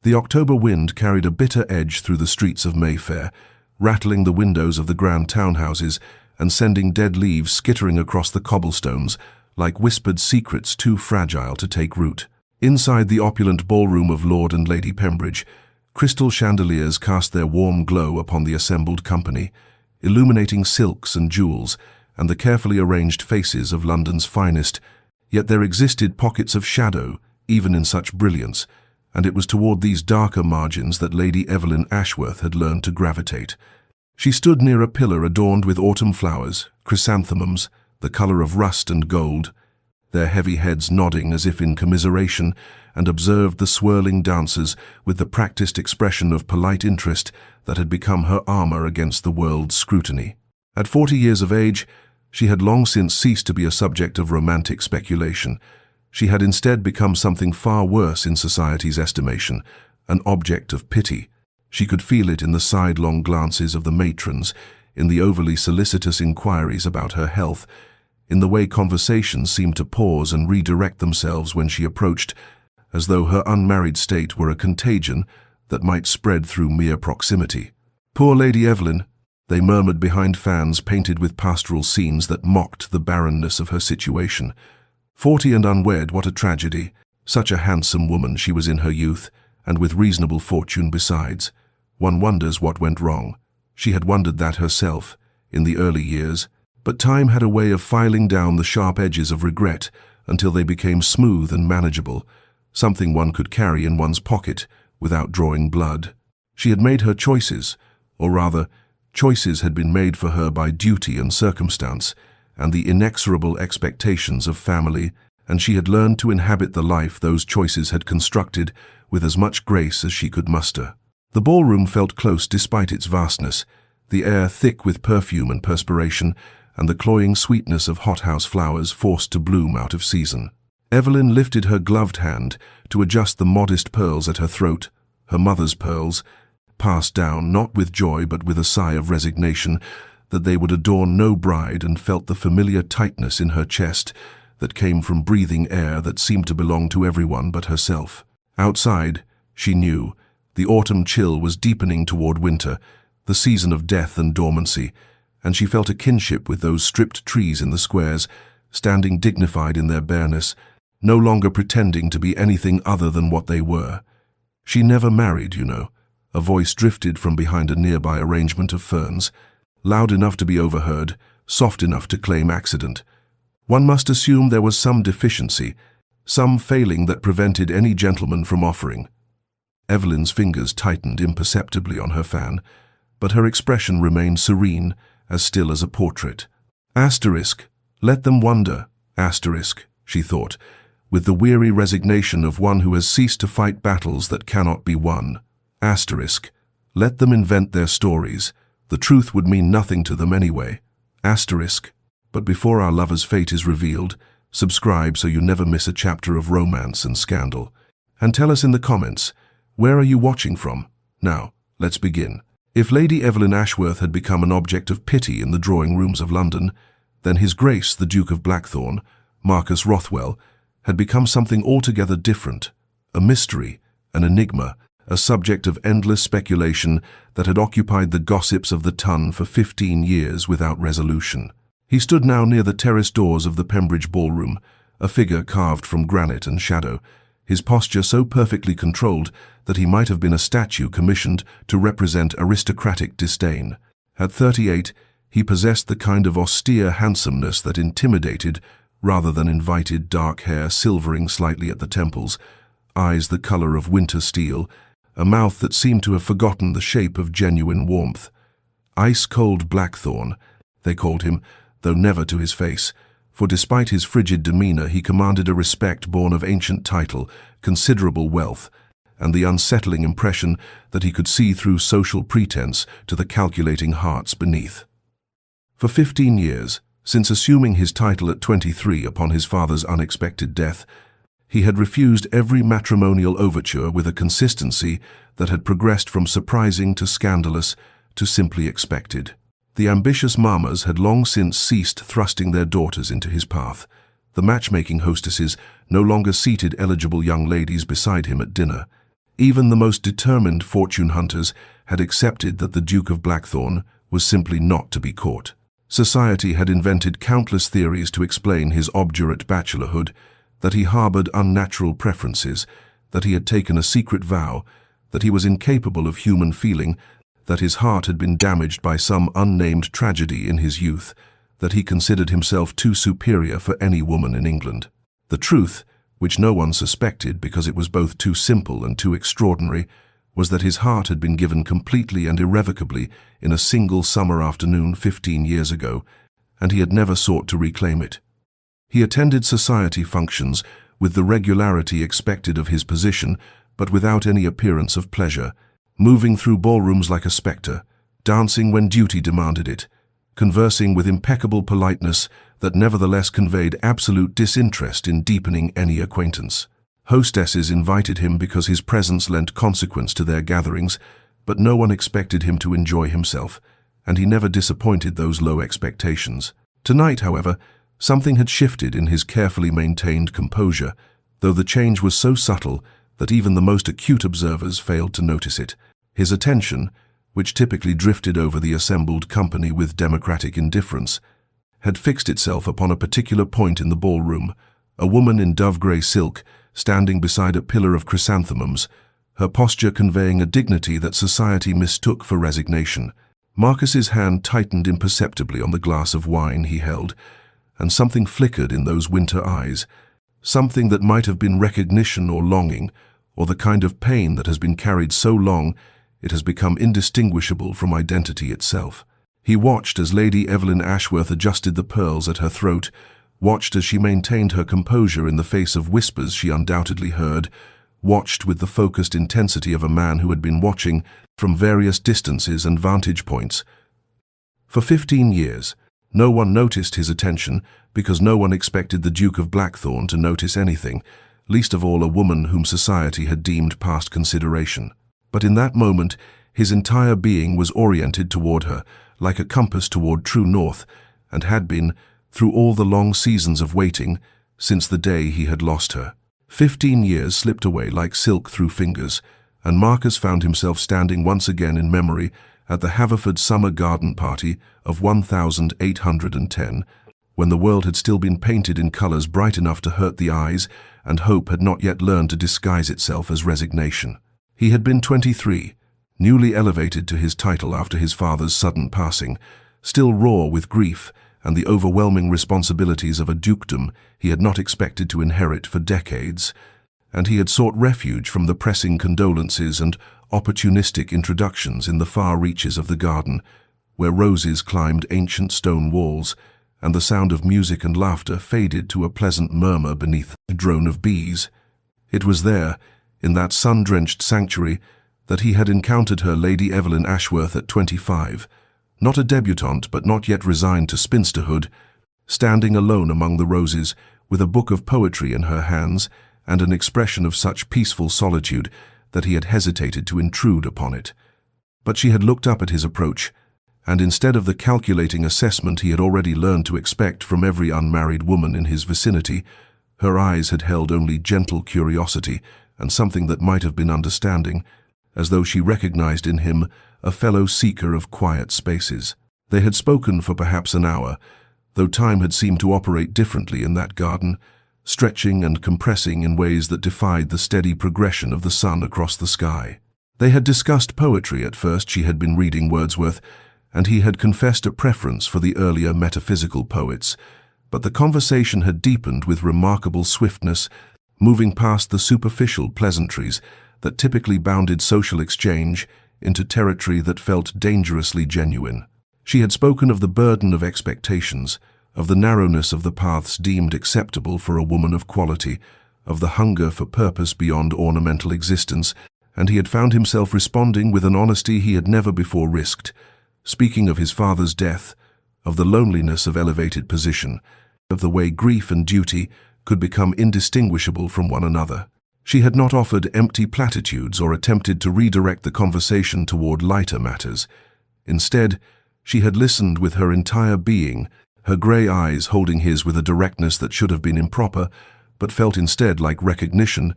The October wind carried a bitter edge through the streets of Mayfair, rattling the windows of the grand townhouses and sending dead leaves skittering across the cobblestones like whispered secrets too fragile to take root. Inside the opulent ballroom of Lord and Lady Pembridge, crystal chandeliers cast their warm glow upon the assembled company, illuminating silks and jewels and the carefully arranged faces of London's finest. Yet there existed pockets of shadow, even in such brilliance, and it was toward these darker margins that Lady Evelyn Ashworth had learned to gravitate. She stood near a pillar adorned with autumn flowers, chrysanthemums, the color of rust and gold, their heavy heads nodding as if in commiseration, and observed the swirling dancers with the practiced expression of polite interest that had become her armor against the world's scrutiny. At 40 years of age, she had long since ceased to be a subject of romantic speculation. She had instead become something far worse in society's estimation, an object of pity. She could feel it in the sidelong glances of the matrons, in the overly solicitous inquiries about her health, in the way conversations seemed to pause and redirect themselves when she approached, as though her unmarried state were a contagion that might spread through mere proximity. "Poor Lady Evelyn," they murmured behind fans painted with pastoral scenes that mocked the barrenness of her situation. 40 and unwed, what a tragedy. Such a handsome woman she was in her youth, and with reasonable fortune besides. One wonders what went wrong. She had wondered that herself, in the early years, but time had a way of filing down the sharp edges of regret until they became smooth and manageable, something one could carry in one's pocket without drawing blood. She had made her choices, or rather, choices had been made for her by duty and circumstance, and the inexorable expectations of family, and she had learned to inhabit the life those choices had constructed with as much grace as she could muster. The ballroom felt close despite its vastness, the air thick with perfume and perspiration, and the cloying sweetness of hothouse flowers forced to bloom out of season. Evelyn lifted her gloved hand to adjust the modest pearls at her throat, her mother's pearls, passed down not with joy but with a sigh of resignation that they would adorn no bride, and felt the familiar tightness in her chest that came from breathing air that seemed to belong to everyone but herself. Outside, she knew, the autumn chill was deepening toward winter, the season of death and dormancy, and she felt a kinship with those stripped trees in the squares, standing dignified in their bareness, no longer pretending to be anything other than what they were. "She never married, you know," a voice drifted from behind a nearby arrangement of ferns, loud enough to be overheard, soft enough to claim accident. One must assume there was some deficiency, some failing that prevented any gentleman from offering. Evelyn's fingers tightened imperceptibly on her fan, but her expression remained serene, as still as a portrait. Asterisk, let them wonder, asterisk, she thought, with the weary resignation of one who has ceased to fight battles that cannot be won. Asterisk, let them invent their stories. The truth would mean nothing to them anyway. Asterisk, but before our lover's fate is revealed, subscribe so you never miss a chapter of romance and scandal. And tell us in the comments, where are you watching from? Now, let's begin. If Lady Evelyn Ashworth had become an object of pity in the drawing rooms of London, then His Grace the Duke of Blackthorn, Marcus Rothwell, had become something altogether different, a mystery, an enigma, a subject of endless speculation that had occupied the gossips of the Tun for 15 years without resolution. He stood now near the terrace doors of the Pembridge ballroom, a figure carved from granite and shadow, his posture so perfectly controlled that he might have been a statue commissioned to represent aristocratic disdain. At 38, he possessed the kind of austere handsomeness that intimidated rather than invited, dark hair silvering slightly at the temples, eyes the color of winter steel, a mouth that seemed to have forgotten the shape of genuine warmth. Ice-cold Blackthorn, they called him, though never to his face, for despite his frigid demeanor he commanded a respect born of ancient title, considerable wealth, and the unsettling impression that he could see through social pretense to the calculating hearts beneath. For 15 years, since assuming his title at 23 upon his father's unexpected death, he had refused every matrimonial overture with a consistency that had progressed from surprising to scandalous to simply expected. The ambitious mammas had long since ceased thrusting their daughters into his path. The matchmaking hostesses no longer seated eligible young ladies beside him at dinner. Even the most determined fortune hunters had accepted that the Duke of Blackthorn was simply not to be caught. Society had invented countless theories to explain his obdurate bachelorhood, that he harbored unnatural preferences, that he had taken a secret vow, that he was incapable of human feeling, that his heart had been damaged by some unnamed tragedy in his youth, that he considered himself too superior for any woman in England. The truth, which no one suspected because it was both too simple and too extraordinary, was that his heart had been given completely and irrevocably in a single summer afternoon 15 years ago, and he had never sought to reclaim it. He attended society functions with the regularity expected of his position, but without any appearance of pleasure, moving through ballrooms like a spectre, dancing when duty demanded it, conversing with impeccable politeness that nevertheless conveyed absolute disinterest in deepening any acquaintance. Hostesses invited him because his presence lent consequence to their gatherings, but no one expected him to enjoy himself, and he never disappointed those low expectations. Tonight, however, something had shifted in his carefully maintained composure, though the change was so subtle that even the most acute observers failed to notice it. His attention, which typically drifted over the assembled company with democratic indifference, had fixed itself upon a particular point in the ballroom, a woman in dove-grey silk, standing beside a pillar of chrysanthemums, her posture conveying a dignity that society mistook for resignation. Marcus's hand tightened imperceptibly on the glass of wine he held, and something flickered in those winter eyes, something that might have been recognition or longing, or the kind of pain that has been carried so long it has become indistinguishable from identity itself. He watched as Lady Evelyn Ashworth adjusted the pearls at her throat, watched as she maintained her composure in the face of whispers she undoubtedly heard, watched with the focused intensity of a man who had been watching from various distances and vantage points. For 15 years, no one noticed his attention because no one expected the Duke of Blackthorn to notice anything, least of all a woman whom society had deemed past consideration. But in that moment, his entire being was oriented toward her, like a compass toward true north, and had been, through all the long seasons of waiting, since the day he had lost her. 15 years slipped away like silk through fingers, and Marcus found himself standing once again in memory at the Haverford Summer Garden Party of 1810, when the world had still been painted in colors bright enough to hurt the eyes, and hope had not yet learned to disguise itself as resignation. He had been 23, newly elevated to his title after his father's sudden passing, still raw with grief and the overwhelming responsibilities of a dukedom he had not expected to inherit for decades, and he had sought refuge from the pressing condolences and opportunistic introductions in the far reaches of the garden, where roses climbed ancient stone walls, and the sound of music and laughter faded to a pleasant murmur beneath the drone of bees. It was there, in that sun-drenched sanctuary, that he had encountered her, Lady Evelyn Ashworth, at 25, not a debutante but not yet resigned to spinsterhood, standing alone among the roses, with a book of poetry in her hands and an expression of such peaceful solitude that he had hesitated to intrude upon it. But she had looked up at his approach, and instead of the calculating assessment he had already learned to expect from every unmarried woman in his vicinity, her eyes had held only gentle curiosity and something that might have been understanding, as though she recognized in him a fellow seeker of quiet spaces. They had spoken for perhaps an hour, though time had seemed to operate differently in that garden, stretching and compressing in ways that defied the steady progression of the sun across the sky. They had discussed poetry. At first she had been reading Wordsworth, and he had confessed a preference for the earlier metaphysical poets, but the conversation had deepened with remarkable swiftness, moving past the superficial pleasantries that typically bounded social exchange into territory that felt dangerously genuine. She had spoken of the burden of expectations, of the narrowness of the paths deemed acceptable for a woman of quality, of the hunger for purpose beyond ornamental existence, and he had found himself responding with an honesty he had never before risked, speaking of his father's death, of the loneliness of elevated position, of the way grief and duty could become indistinguishable from one another. She had not offered empty platitudes or attempted to redirect the conversation toward lighter matters. Instead, she had listened with her entire being, her grey eyes holding his with a directness that should have been improper, but felt instead like recognition,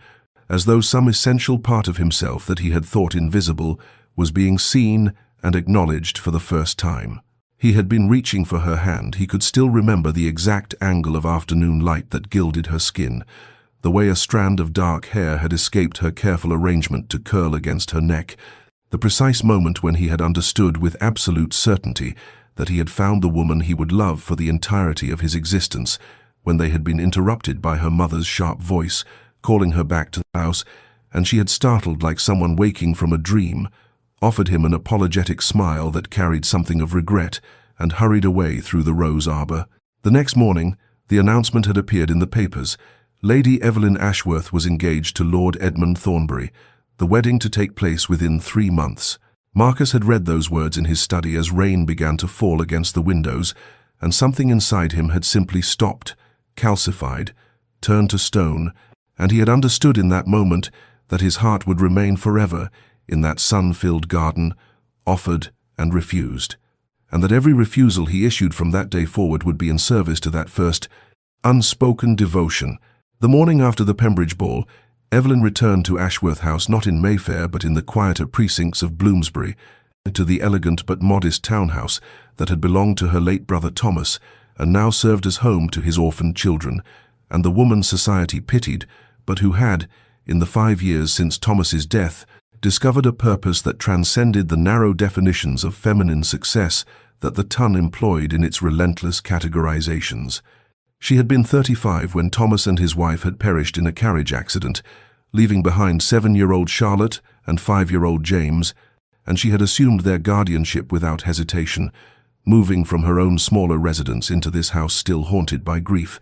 as though some essential part of himself that he had thought invisible was being seen and acknowledged for the first time. He had been reaching for her hand. He could still remember the exact angle of afternoon light that gilded her skin, the way a strand of dark hair had escaped her careful arrangement to curl against her neck, the precise moment when he had understood with absolute certainty that he had found the woman he would love for the entirety of his existence, when they had been interrupted by her mother's sharp voice, calling her back to the house, and she had startled like someone waking from a dream, offered him an apologetic smile that carried something of regret, and hurried away through the rose arbor. The next morning, the announcement had appeared in the papers. Lady Evelyn Ashworth was engaged to Lord Edmund Thornbury, the wedding to take place within 3 months. Marcus had read those words in his study as rain began to fall against the windows, and something inside him had simply stopped, calcified, turned to stone, and he had understood in that moment that his heart would remain forever in that sun-filled garden, offered and refused, and that every refusal he issued from that day forward would be in service to that first unspoken devotion. The morning after the Pembridge ball, Evelyn returned to Ashworth House not in Mayfair but in the quieter precincts of Bloomsbury, to the elegant but modest townhouse that had belonged to her late brother Thomas and now served as home to his orphaned children, and the woman society pitied, but who had, in the 5 years since Thomas's death, discovered a purpose that transcended the narrow definitions of feminine success that the Ton employed in its relentless categorizations. She had been 35 when Thomas and his wife had perished in a carriage accident, leaving behind 7-year-old Charlotte and 5-year-old James, and she had assumed their guardianship without hesitation, moving from her own smaller residence into this house still haunted by grief,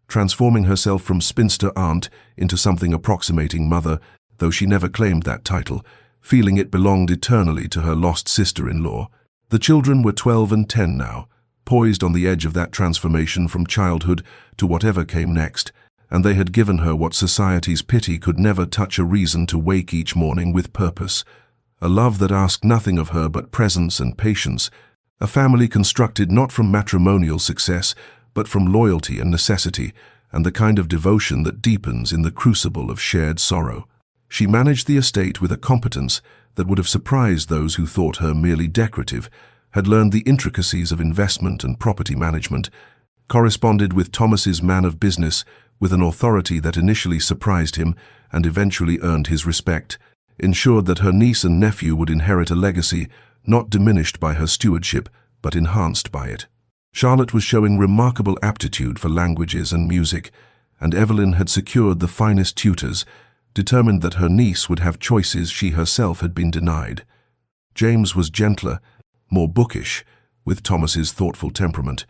transforming herself from spinster aunt into something approximating mother, though she never claimed that title, feeling it belonged eternally to her lost sister-in-law. The children were 12 and 10 now, poised on the edge of that transformation from childhood to whatever came next, and they had given her what society's pity could never touch: a reason to wake each morning with purpose, a love that asked nothing of her but presence and patience, a family constructed not from matrimonial success, but from loyalty and necessity, and the kind of devotion that deepens in the crucible of shared sorrow. She managed the estate with a competence that would have surprised those who thought her merely decorative, had learned the intricacies of investment and property management, corresponded with Thomas's man of business with an authority that initially surprised him and eventually earned his respect, ensured that her niece and nephew would inherit a legacy not diminished by her stewardship but enhanced by it. Charlotte was showing remarkable aptitude for languages and music, and Evelyn had secured the finest tutors, determined that her niece would have choices she herself had been denied. James was gentler, more bookish, with Thomas's thoughtful temperament,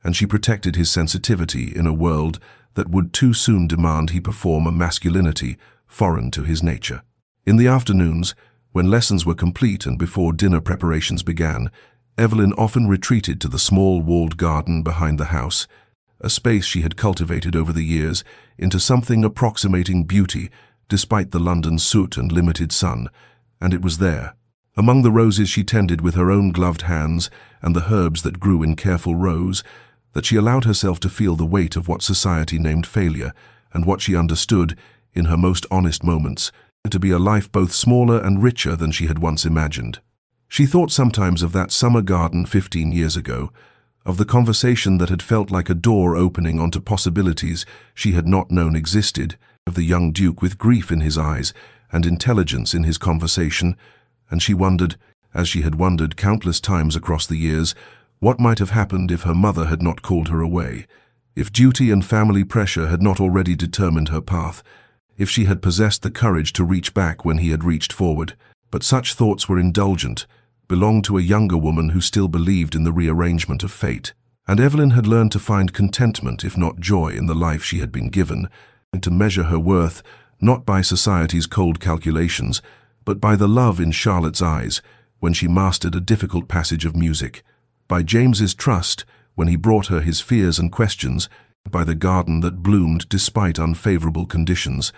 and she protected his sensitivity in a world that would too soon demand he perform a masculinity foreign to his nature. In the afternoons, when lessons were complete and before dinner preparations began, Evelyn often retreated to the small walled garden behind the house, a space she had cultivated over the years into something approximating beauty despite the London soot and limited sun, and it was there, among the roses she tended with her own gloved hands and the herbs that grew in careful rows, that she allowed herself to feel the weight of what society named failure and what she understood, in her most honest moments, to be a life both smaller and richer than she had once imagined. She thought sometimes of that summer garden 15 years ago, of the conversation that had felt like a door opening onto possibilities she had not known existed, of the young Duke with grief in his eyes and intelligence in his conversation, and she wondered, as she had wondered countless times across the years, what might have happened if her mother had not called her away, if duty and family pressure had not already determined her path, if she had possessed the courage to reach back when he had reached forward. But such thoughts were indulgent, belonged to a younger woman who still believed in the rearrangement of fate. And Evelyn had learned to find contentment, if not joy, in the life she had been given, and to measure her worth not by society's cold calculations, but by the love in Charlotte's eyes when she mastered a difficult passage of music, by James's trust when he brought her his fears and questions, by the garden that bloomed despite unfavorable conditions,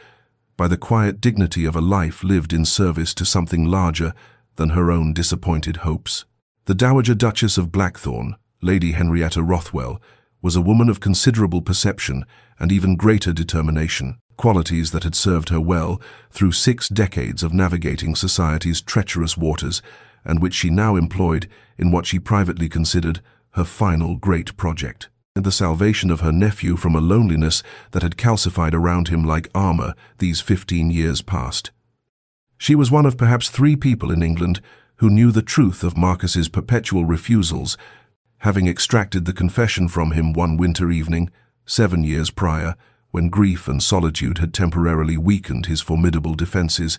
by the quiet dignity of a life lived in service to something larger than her own disappointed hopes. The Dowager Duchess of Blackthorn, Lady Henrietta Rothwell, was a woman of considerable perception and even greater determination. qualities that had served her well through 6 decades of navigating society's treacherous waters, and which she now employed in what she privately considered her final great project, and the salvation of her nephew from a loneliness that had calcified around him like armor these 15 years past. She was one of perhaps 3 people in England who knew the truth of Marcus's perpetual refusals, having extracted the confession from him one winter evening, 7 years prior, when grief and solitude had temporarily weakened his formidable defenses,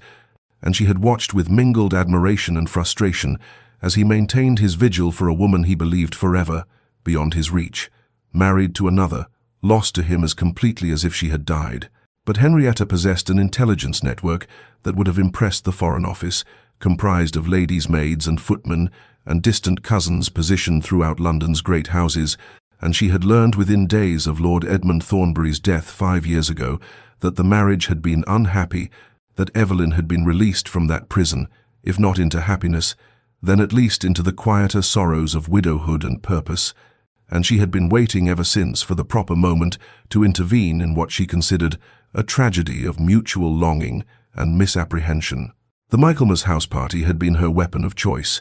and she had watched with mingled admiration and frustration as he maintained his vigil for a woman he believed forever, beyond his reach, married to another, lost to him as completely as if she had died. But Henrietta possessed an intelligence network that would have impressed the Foreign Office, comprised of ladies' maids and footmen and distant cousins positioned throughout London's great houses, and she had learned within days of Lord Edmund Thornbury's death 5 years ago that the marriage had been unhappy, that Evelyn had been released from that prison, if not into happiness, then at least into the quieter sorrows of widowhood and purpose, and she had been waiting ever since for the proper moment to intervene in what she considered a tragedy of mutual longing and misapprehension. The Michaelmas house party had been her weapon of choice,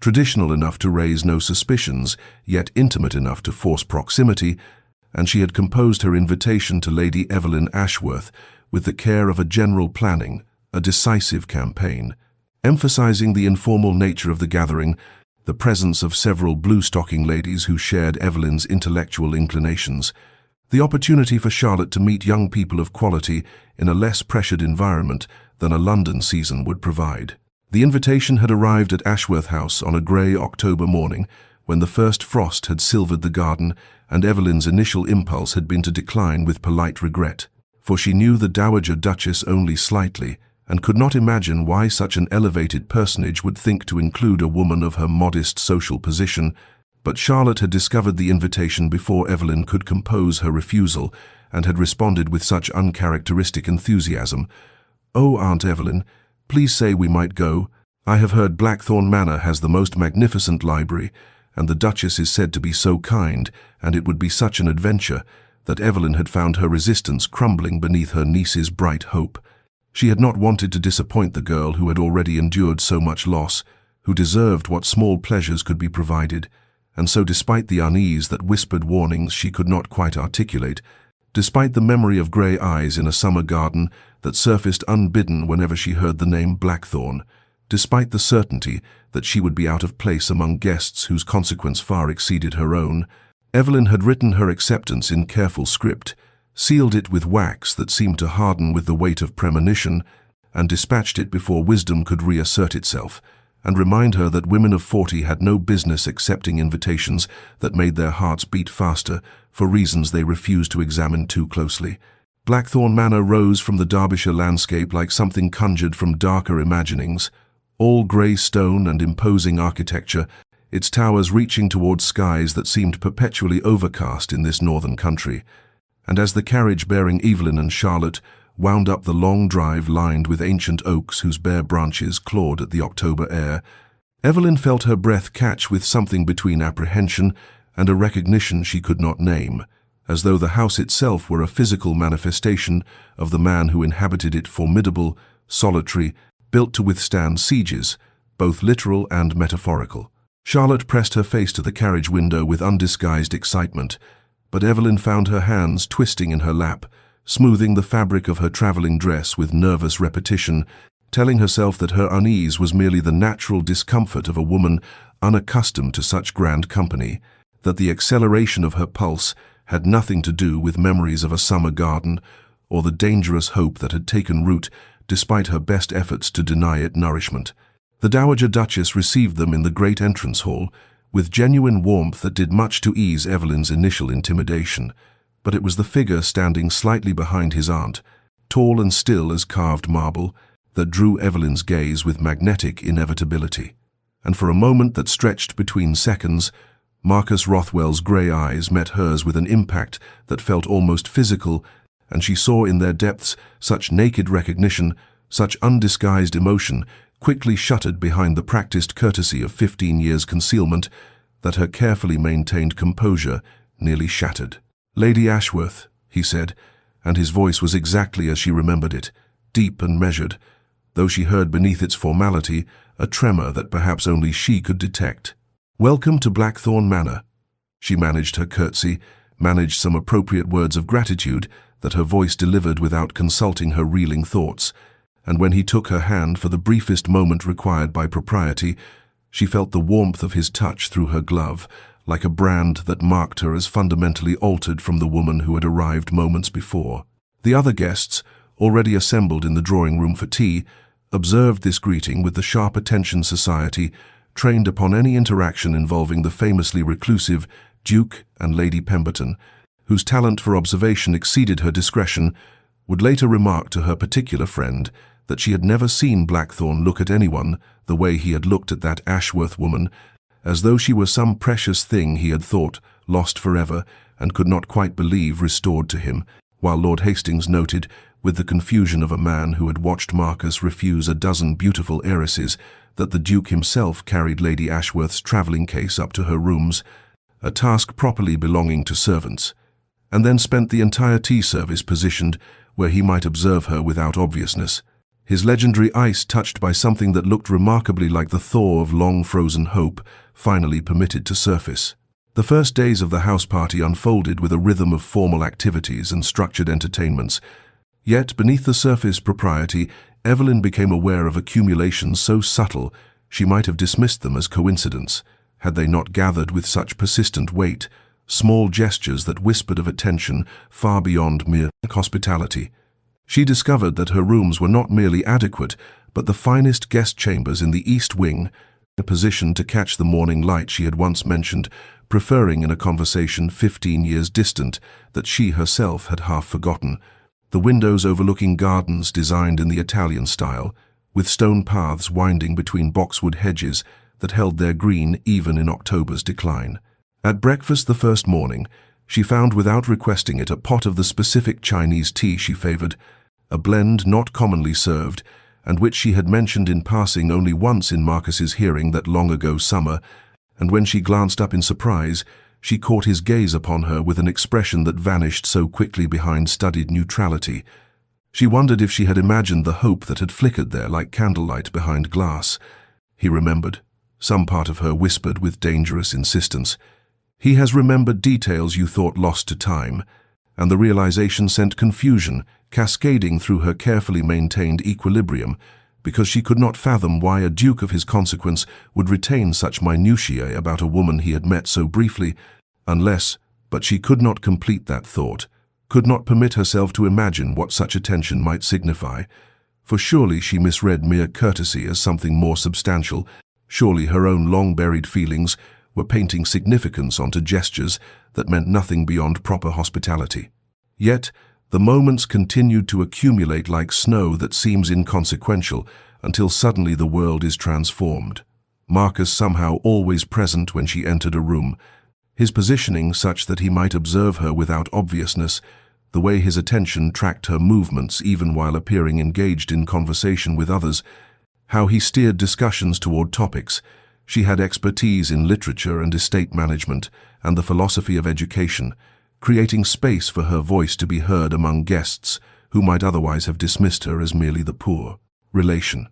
traditional enough to raise no suspicions, yet intimate enough to force proximity, and she had composed her invitation to Lady Evelyn Ashworth with the care of a general planning, a decisive campaign, emphasizing the informal nature of the gathering, the presence of several blue-stocking ladies who shared Evelyn's intellectual inclinations, the opportunity for Charlotte to meet young people of quality in a less pressured environment than a London season would provide. The invitation had arrived at Ashworth House on a grey October morning when the first frost had silvered the garden, and Evelyn's initial impulse had been to decline with polite regret, for she knew the Dowager Duchess only slightly, and could not imagine why such an elevated personage would think to include a woman of her modest social position. But Charlotte had discovered the invitation before Evelyn could compose her refusal, and had responded with such uncharacteristic enthusiasm. "Oh, Aunt Evelyn, please say we might go. I have heard Blackthorn Manor has the most magnificent library, and the Duchess is said to be so kind, and it would be such an adventure," that Evelyn had found her resistance crumbling beneath her niece's bright hope. She had not wanted to disappoint the girl who had already endured so much loss, who deserved what small pleasures could be provided, and so despite the unease that whispered warnings she could not quite articulate, despite the memory of grey eyes in a summer garden that surfaced unbidden whenever she heard the name Blackthorn, despite the certainty that she would be out of place among guests whose consequence far exceeded her own, Evelyn had written her acceptance in careful script, sealed it with wax that seemed to harden with the weight of premonition, and dispatched it before wisdom could reassert itself, and remind her that women of 40 had no business accepting invitations that made their hearts beat faster for reasons they refused to examine too closely. Blackthorn Manor rose from the Derbyshire landscape like something conjured from darker imaginings, all grey stone and imposing architecture, its towers reaching towards skies that seemed perpetually overcast in this northern country. And as the carriage bearing Evelyn and Charlotte wound up the long drive lined with ancient oaks whose bare branches clawed at the October air, Evelyn felt her breath catch with something between apprehension and a recognition she could not name, as though the house itself were a physical manifestation of the man who inhabited it, formidable, solitary, built to withstand sieges, both literal and metaphorical. Charlotte pressed her face to the carriage window with undisguised excitement, but Evelyn found her hands twisting in her lap, smoothing the fabric of her travelling dress with nervous repetition, telling herself that her unease was merely the natural discomfort of a woman unaccustomed to such grand company, that the acceleration of her pulse had nothing to do with memories of a summer garden or the dangerous hope that had taken root despite her best efforts to deny it nourishment. The Dowager Duchess received them in the great entrance hall with genuine warmth that did much to ease Evelyn's initial intimidation, but it was the figure standing slightly behind his aunt, tall and still as carved marble, that drew Evelyn's gaze with magnetic inevitability. And for a moment that stretched between seconds, Marcus Rothwell's grey eyes met hers with an impact that felt almost physical, and she saw in their depths such naked recognition, such undisguised emotion, quickly shuttered behind the practiced courtesy of 15 years' concealment, that her carefully maintained composure nearly shattered. "Lady Ashworth," he said, and his voice was exactly as she remembered it, deep and measured, though she heard beneath its formality a tremor that perhaps only she could detect. "Welcome to Blackthorn Manor." She managed her curtsy, managed some appropriate words of gratitude that her voice delivered without consulting her reeling thoughts, and when he took her hand for the briefest moment required by propriety, she felt the warmth of his touch through her glove, like a brand that marked her as fundamentally altered from the woman who had arrived moments before. The other guests, already assembled in the drawing room for tea, observed this greeting with the sharp attention society trained upon any interaction involving the famously reclusive Duke and Lady Pemberton, whose talent for observation exceeded her discretion, would later remark to her particular friend that she had never seen Blackthorn look at anyone the way he had looked at that Ashworth woman, as though she were some precious thing he had thought lost forever and could not quite believe restored to him, while Lord Hastings noted, with the confusion of a man who had watched Marcus refuse a dozen beautiful heiresses, that the Duke himself carried Lady Ashworth's travelling case up to her rooms, a task properly belonging to servants, and then spent the entire tea service positioned where he might observe her without obviousness, his legendary ice touched by something that looked remarkably like the thaw of long-frozen hope, finally permitted to surface. The first days of the house party unfolded with a rhythm of formal activities and structured entertainments, yet beneath the surface propriety, Evelyn became aware of accumulations so subtle she might have dismissed them as coincidence, had they not gathered with such persistent weight, small gestures that whispered of attention far beyond mere hospitality. She discovered that her rooms were not merely adequate, but the finest guest chambers in the East Wing, a position to catch the morning light she had once mentioned, preferring in a conversation 15 years distant that she herself had half forgotten, the windows overlooking gardens designed in the Italian style, with stone paths winding between boxwood hedges that held their green even in October's decline. At breakfast the first morning, she found without requesting it a pot of the specific Chinese tea she favored, a blend not commonly served, and which she had mentioned in passing only once in Marcus's hearing that long-ago summer, and when she glanced up in surprise, she caught his gaze upon her with an expression that vanished so quickly behind studied neutrality. She wondered if she had imagined the hope that had flickered there like candlelight behind glass. He remembered. Some part of her whispered with dangerous insistence, "He has remembered details you thought lost to time," and the realization sent confusion cascading through her carefully maintained equilibrium, because she could not fathom why a duke of his consequence would retain such minutiae about a woman he had met so briefly, unless, but she could not complete that thought, could not permit herself to imagine what such attention might signify, for surely she misread mere courtesy as something more substantial, surely her own long-buried feelings were painting significance onto gestures that meant nothing beyond proper hospitality. Yet, the moments continued to accumulate like snow that seems inconsequential until suddenly the world is transformed. Marcus somehow always present when she entered a room, his positioning such that he might observe her without obviousness, the way his attention tracked her movements even while appearing engaged in conversation with others, how he steered discussions toward topics. She had expertise in literature and estate management and the philosophy of education, creating space for her voice to be heard among guests who might otherwise have dismissed her as merely the poor relation.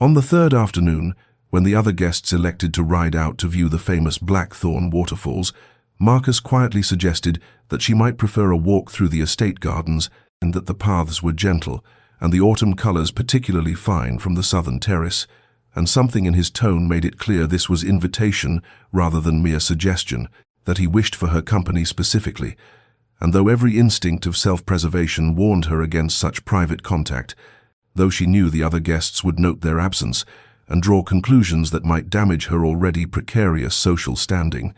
On the third afternoon, when the other guests elected to ride out to view the famous Blackthorn waterfalls, Marcus quietly suggested that she might prefer a walk through the estate gardens and that the paths were gentle and the autumn colors particularly fine from the southern terrace, and something in his tone made it clear this was invitation rather than mere suggestion, that he wished for her company specifically, and though every instinct of self-preservation warned her against such private contact, though she knew the other guests would note their absence and draw conclusions that might damage her already precarious social standing,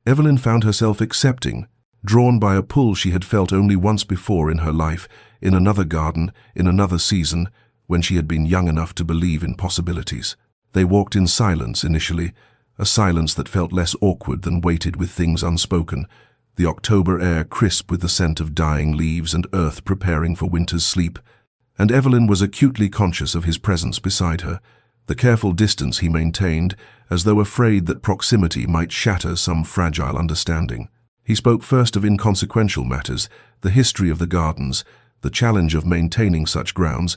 Evelyn found herself accepting, drawn by a pull she had felt only once before in her life, in another garden, in another season, when she had been young enough to believe in possibilities. They walked in silence initially, a silence that felt less awkward than weighted with things unspoken, the October air crisp with the scent of dying leaves and earth preparing for winter's sleep, and Evelyn was acutely conscious of his presence beside her, the careful distance he maintained, as though afraid that proximity might shatter some fragile understanding. He spoke first of inconsequential matters, the history of the gardens, the challenge of maintaining such grounds,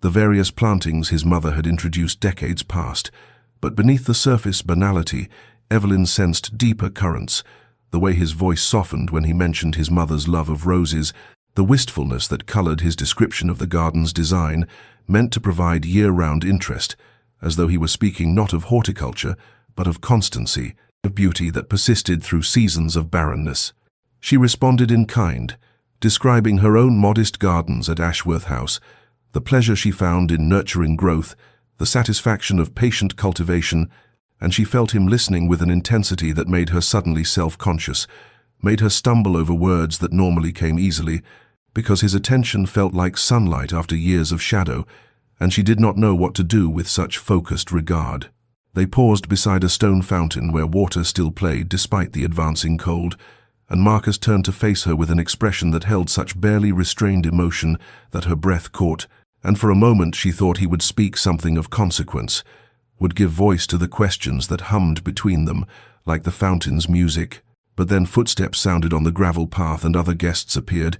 the various plantings his mother had introduced decades past. But beneath the surface banality, Evelyn sensed deeper currents, the way his voice softened when he mentioned his mother's love of roses, the wistfulness that colored his description of the garden's design, meant to provide year-round interest, as though he were speaking not of horticulture, but of constancy, of beauty that persisted through seasons of barrenness. She responded in kind, describing her own modest gardens at Ashworth House, the pleasure she found in nurturing growth, the satisfaction of patient cultivation, and she felt him listening with an intensity that made her suddenly self-conscious, made her stumble over words that normally came easily, because his attention felt like sunlight after years of shadow, and she did not know what to do with such focused regard. They paused beside a stone fountain where water still played despite the advancing cold, and Marcus turned to face her with an expression that held such barely restrained emotion that her breath caught, and for a moment she thought he would speak something of consequence, would give voice to the questions that hummed between them, like the fountain's music. But then footsteps sounded on the gravel path and other guests appeared,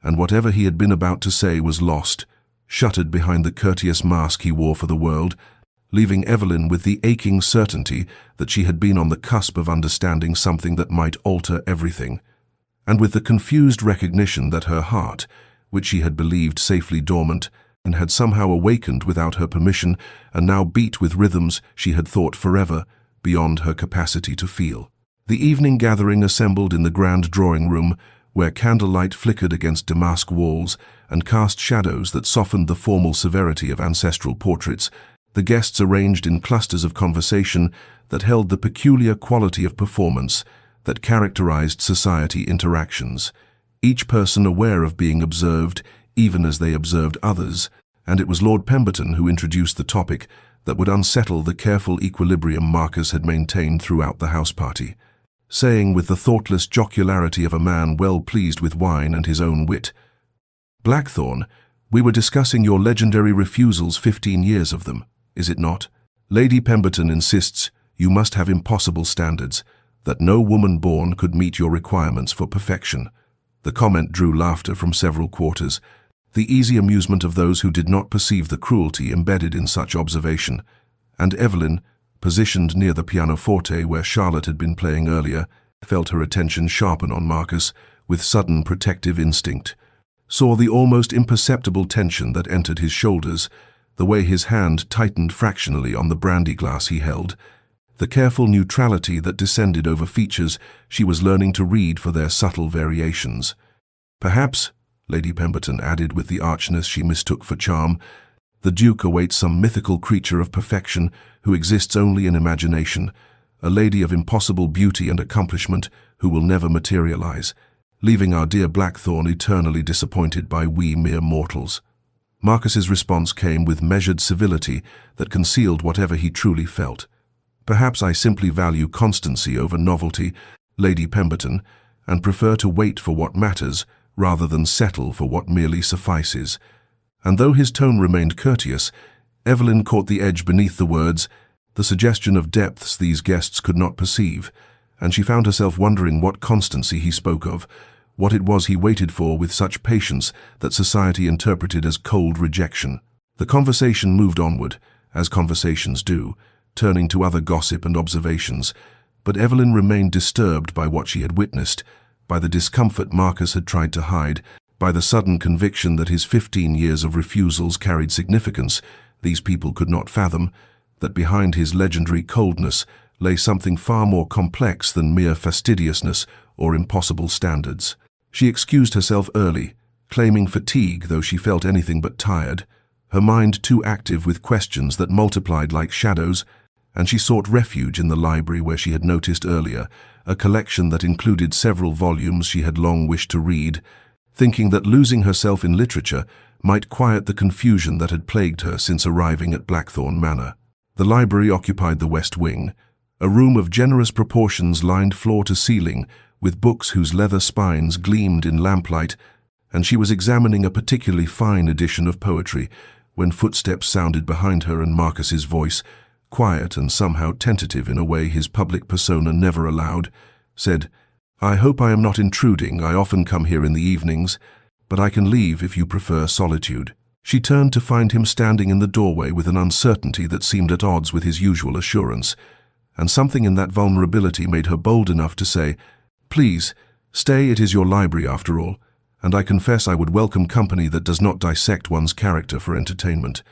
and whatever he had been about to say was lost, shuttered behind the courteous mask he wore for the world, leaving Evelyn with the aching certainty that she had been on the cusp of understanding something that might alter everything, and with the confused recognition that her heart, which she had believed safely dormant, and had somehow awakened without her permission and now beat with rhythms she had thought forever, beyond her capacity to feel. The evening gathering assembled in the grand drawing-room, where candlelight flickered against damask walls and cast shadows that softened the formal severity of ancestral portraits. The guests arranged in clusters of conversation that held the peculiar quality of performance that characterized society interactions, each person aware of being observed even as they observed others, and it was Lord Pemberton who introduced the topic that would unsettle the careful equilibrium Marcus had maintained throughout the house party, saying with the thoughtless jocularity of a man well pleased with wine and his own wit, "Blackthorn, we were discussing your legendary refusals, 15 years of them, is it not? Lady Pemberton insists you must have impossible standards, that no woman born could meet your requirements for perfection." The comment drew laughter from several quarters, the easy amusement of those who did not perceive the cruelty embedded in such observation, and Evelyn, positioned near the pianoforte where Charlotte had been playing earlier, felt her attention sharpen on Marcus with sudden protective instinct, saw the almost imperceptible tension that entered his shoulders, the way his hand tightened fractionally on the brandy glass he held, the careful neutrality that descended over features she was learning to read for their subtle variations. "Perhaps," Lady Pemberton added with the archness she mistook for charm, "the Duke awaits some mythical creature of perfection who exists only in imagination, a lady of impossible beauty and accomplishment who will never materialize, leaving our dear Blackthorn eternally disappointed by we mere mortals." Marcus's response came with measured civility that concealed whatever he truly felt. "Perhaps I simply value constancy over novelty, Lady Pemberton, and prefer to wait for what matters rather than settle for what merely suffices." And though his tone remained courteous, Evelyn caught the edge beneath the words, the suggestion of depths these guests could not perceive, and she found herself wondering what constancy he spoke of, what it was he waited for with such patience that society interpreted as cold rejection. The conversation moved onward, as conversations do, turning to other gossip and observations, but Evelyn remained disturbed by what she had witnessed, by the discomfort Marcus had tried to hide, by the sudden conviction that his 15 years of refusals carried significance these people could not fathom, that behind his legendary coldness lay something far more complex than mere fastidiousness or impossible standards. She excused herself early, claiming fatigue though she felt anything but tired, her mind too active with questions that multiplied like shadows, and she sought refuge in the library where she had noticed earlier, a collection that included several volumes she had long wished to read, thinking that losing herself in literature might quiet the confusion that had plagued her since arriving at Blackthorn Manor. The library occupied the west wing, a room of generous proportions lined floor to ceiling with books whose leather spines gleamed in lamplight, and she was examining a particularly fine edition of poetry when footsteps sounded behind her and Marcus's voice, quiet and somehow tentative in a way his public persona never allowed, said, "I hope I am not intruding. I often come here in the evenings, but I can leave if you prefer solitude." She turned to find him standing in the doorway with an uncertainty that seemed at odds with his usual assurance, and something in that vulnerability made her bold enough to say, "Please, stay, it is your library after all, and I confess I would welcome company that does not dissect one's character for entertainment."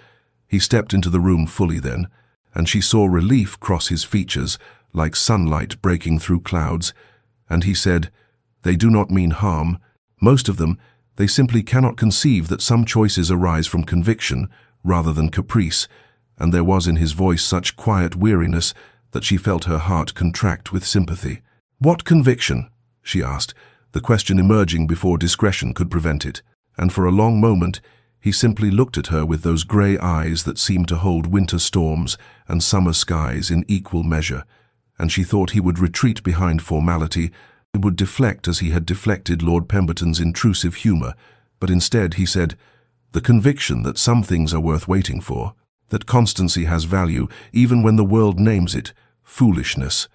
He stepped into the room fully then, and she saw relief cross his features like sunlight breaking through clouds, and he said, "They do not mean harm. Most of them, they simply cannot conceive that some choices arise from conviction rather than caprice," and there was in his voice such quiet weariness that she felt her heart contract with sympathy. "What conviction?" she asked, the question emerging before discretion could prevent it, and for a long moment he simply looked at her with those grey eyes that seemed to hold winter storms and summer skies in equal measure, and she thought he would retreat behind formality, would deflect as he had deflected Lord Pemberton's intrusive humour, but instead he said, "The conviction that some things are worth waiting for, that constancy has value even when the world names it foolishness."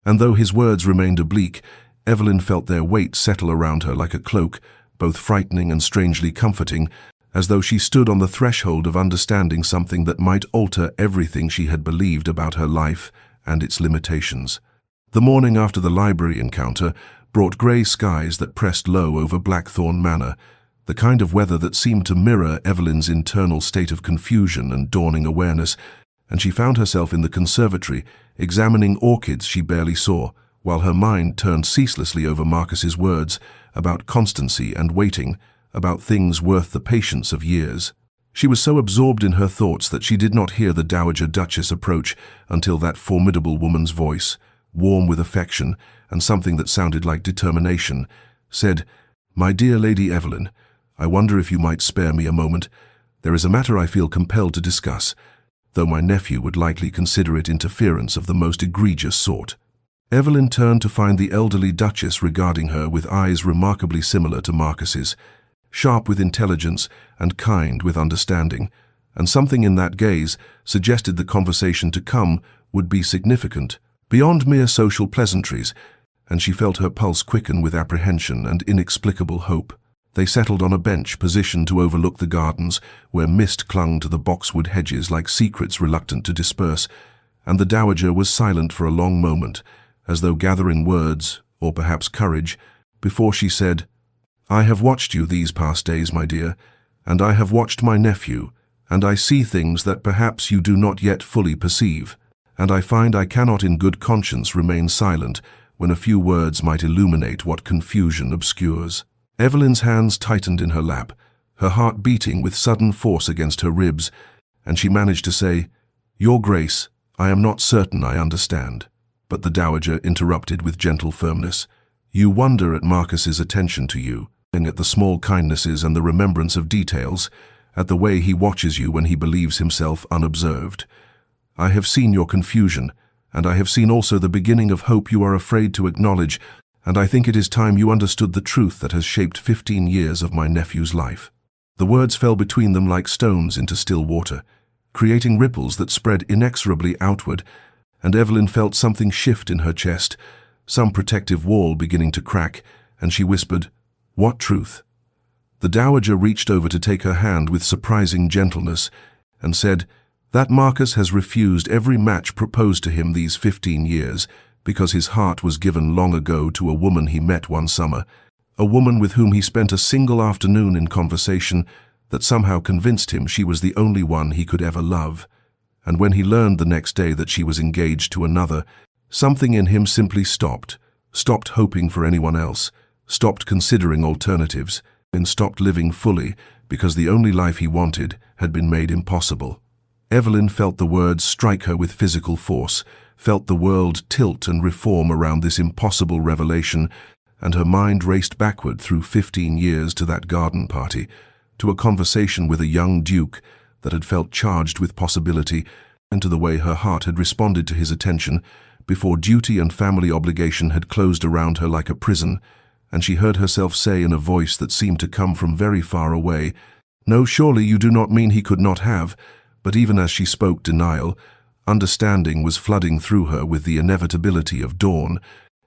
And though his words remained oblique, Evelyn felt their weight settle around her like a cloak, both frightening and strangely comforting, as though she stood on the threshold of understanding something that might alter everything she had believed about her life and its limitations. The morning after the library encounter brought grey skies that pressed low over Blackthorn Manor, the kind of weather that seemed to mirror Evelyn's internal state of confusion and dawning awareness, and she found herself in the conservatory, examining orchids she barely saw, while her mind turned ceaselessly over Marcus's words about constancy and waiting, about things worth the patience of years. She was so absorbed in her thoughts that she did not hear the Dowager Duchess approach until that formidable woman's voice, warm with affection and something that sounded like determination, said, "My dear Lady Evelyn, I wonder if you might spare me a moment. There is a matter I feel compelled to discuss, though my nephew would likely consider it interference of the most egregious sort." Evelyn turned to find the elderly Duchess regarding her with eyes remarkably similar to Marcus's, sharp with intelligence and kind with understanding, and something in that gaze suggested the conversation to come would be significant, beyond mere social pleasantries, and she felt her pulse quicken with apprehension and inexplicable hope. They settled on a bench positioned to overlook the gardens, where mist clung to the boxwood hedges like secrets reluctant to disperse, and the Dowager was silent for a long moment, as though gathering words, or perhaps courage, before she said, "I have watched you these past days, my dear, and I have watched my nephew, and I see things that perhaps you do not yet fully perceive, and I find I cannot in good conscience remain silent when a few words might illuminate what confusion obscures." Evelyn's hands tightened in her lap, her heart beating with sudden force against her ribs, and she managed to say, "Your Grace, I am not certain I understand." But the Dowager interrupted with gentle firmness, "You wonder at Marcus's attention to you, and at the small kindnesses and the remembrance of details, at the way he watches you when he believes himself unobserved. I have seen your confusion, and I have seen also the beginning of hope you are afraid to acknowledge, and I think it is time you understood the truth that has shaped 15 years of my nephew's life." The words fell between them like stones into still water, creating ripples that spread inexorably outward, and Evelyn felt something shift in her chest, some protective wall beginning to crack, and she whispered, "What truth?" The Dowager reached over to take her hand with surprising gentleness, and said, "That Marcus has refused every match proposed to him these 15 years, because his heart was given long ago to a woman he met one summer, a woman with whom he spent a single afternoon in conversation that somehow convinced him she was the only one he could ever love. And when he learned the next day that she was engaged to another, something in him simply stopped hoping for anyone else, stopped considering alternatives, and stopped living fully because the only life he wanted had been made impossible." Evelyn felt the words strike her with physical force, felt the world tilt and reform around this impossible revelation, and her mind raced backward through 15 years to that garden party, to a conversation with a young duke that had felt charged with possibility, and to the way her heart had responded to his attention before duty and family obligation had closed around her like a prison, and she heard herself say in a voice that seemed to come from very far away, "No, surely you do not mean he could not have," but even as she spoke denial, understanding was flooding through her with the inevitability of dawn,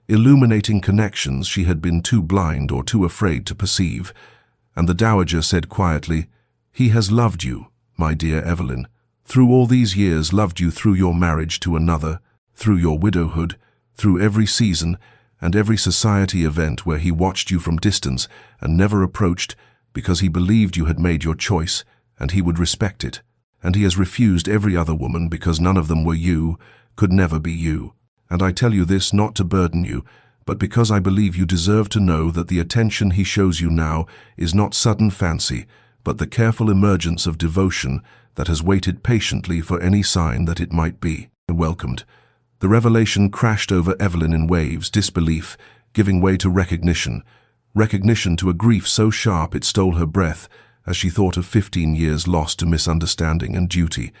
illuminating connections she had been too blind or too afraid to perceive. And the dowager said quietly, "He has loved you, my dear Evelyn, through all these years, loved you through your marriage to another, through your widowhood, through every season and every society event where he watched you from distance and never approached, because he believed you had made your choice and he would respect it. And he has refused every other woman because none of them were you, could never be you. And I tell you this not to burden you, but because I believe you deserve to know that the attention he shows you now is not sudden fancy, but the careful emergence of devotion that has waited patiently for any sign that it might be welcomed." The revelation crashed over Evelyn in waves, disbelief giving way to recognition to a grief so sharp it stole her breath as she thought of 15 years lost to misunderstanding and duty.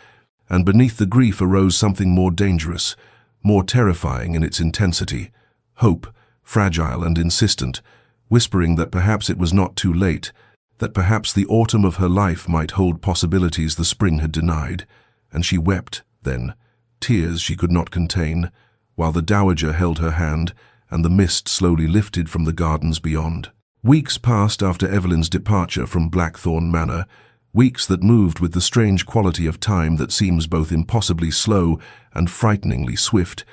And beneath the grief arose something more dangerous, more terrifying in its intensity, hope, fragile and insistent, whispering that perhaps it was not too late, that perhaps the autumn of her life might hold possibilities the spring had denied. And she wept, then, tears she could not contain, while the dowager held her hand and the mist slowly lifted from the gardens beyond. Weeks passed after Evelyn's departure from Blackthorn Manor, weeks that moved with the strange quality of time that seems both impossibly slow and frighteningly swift,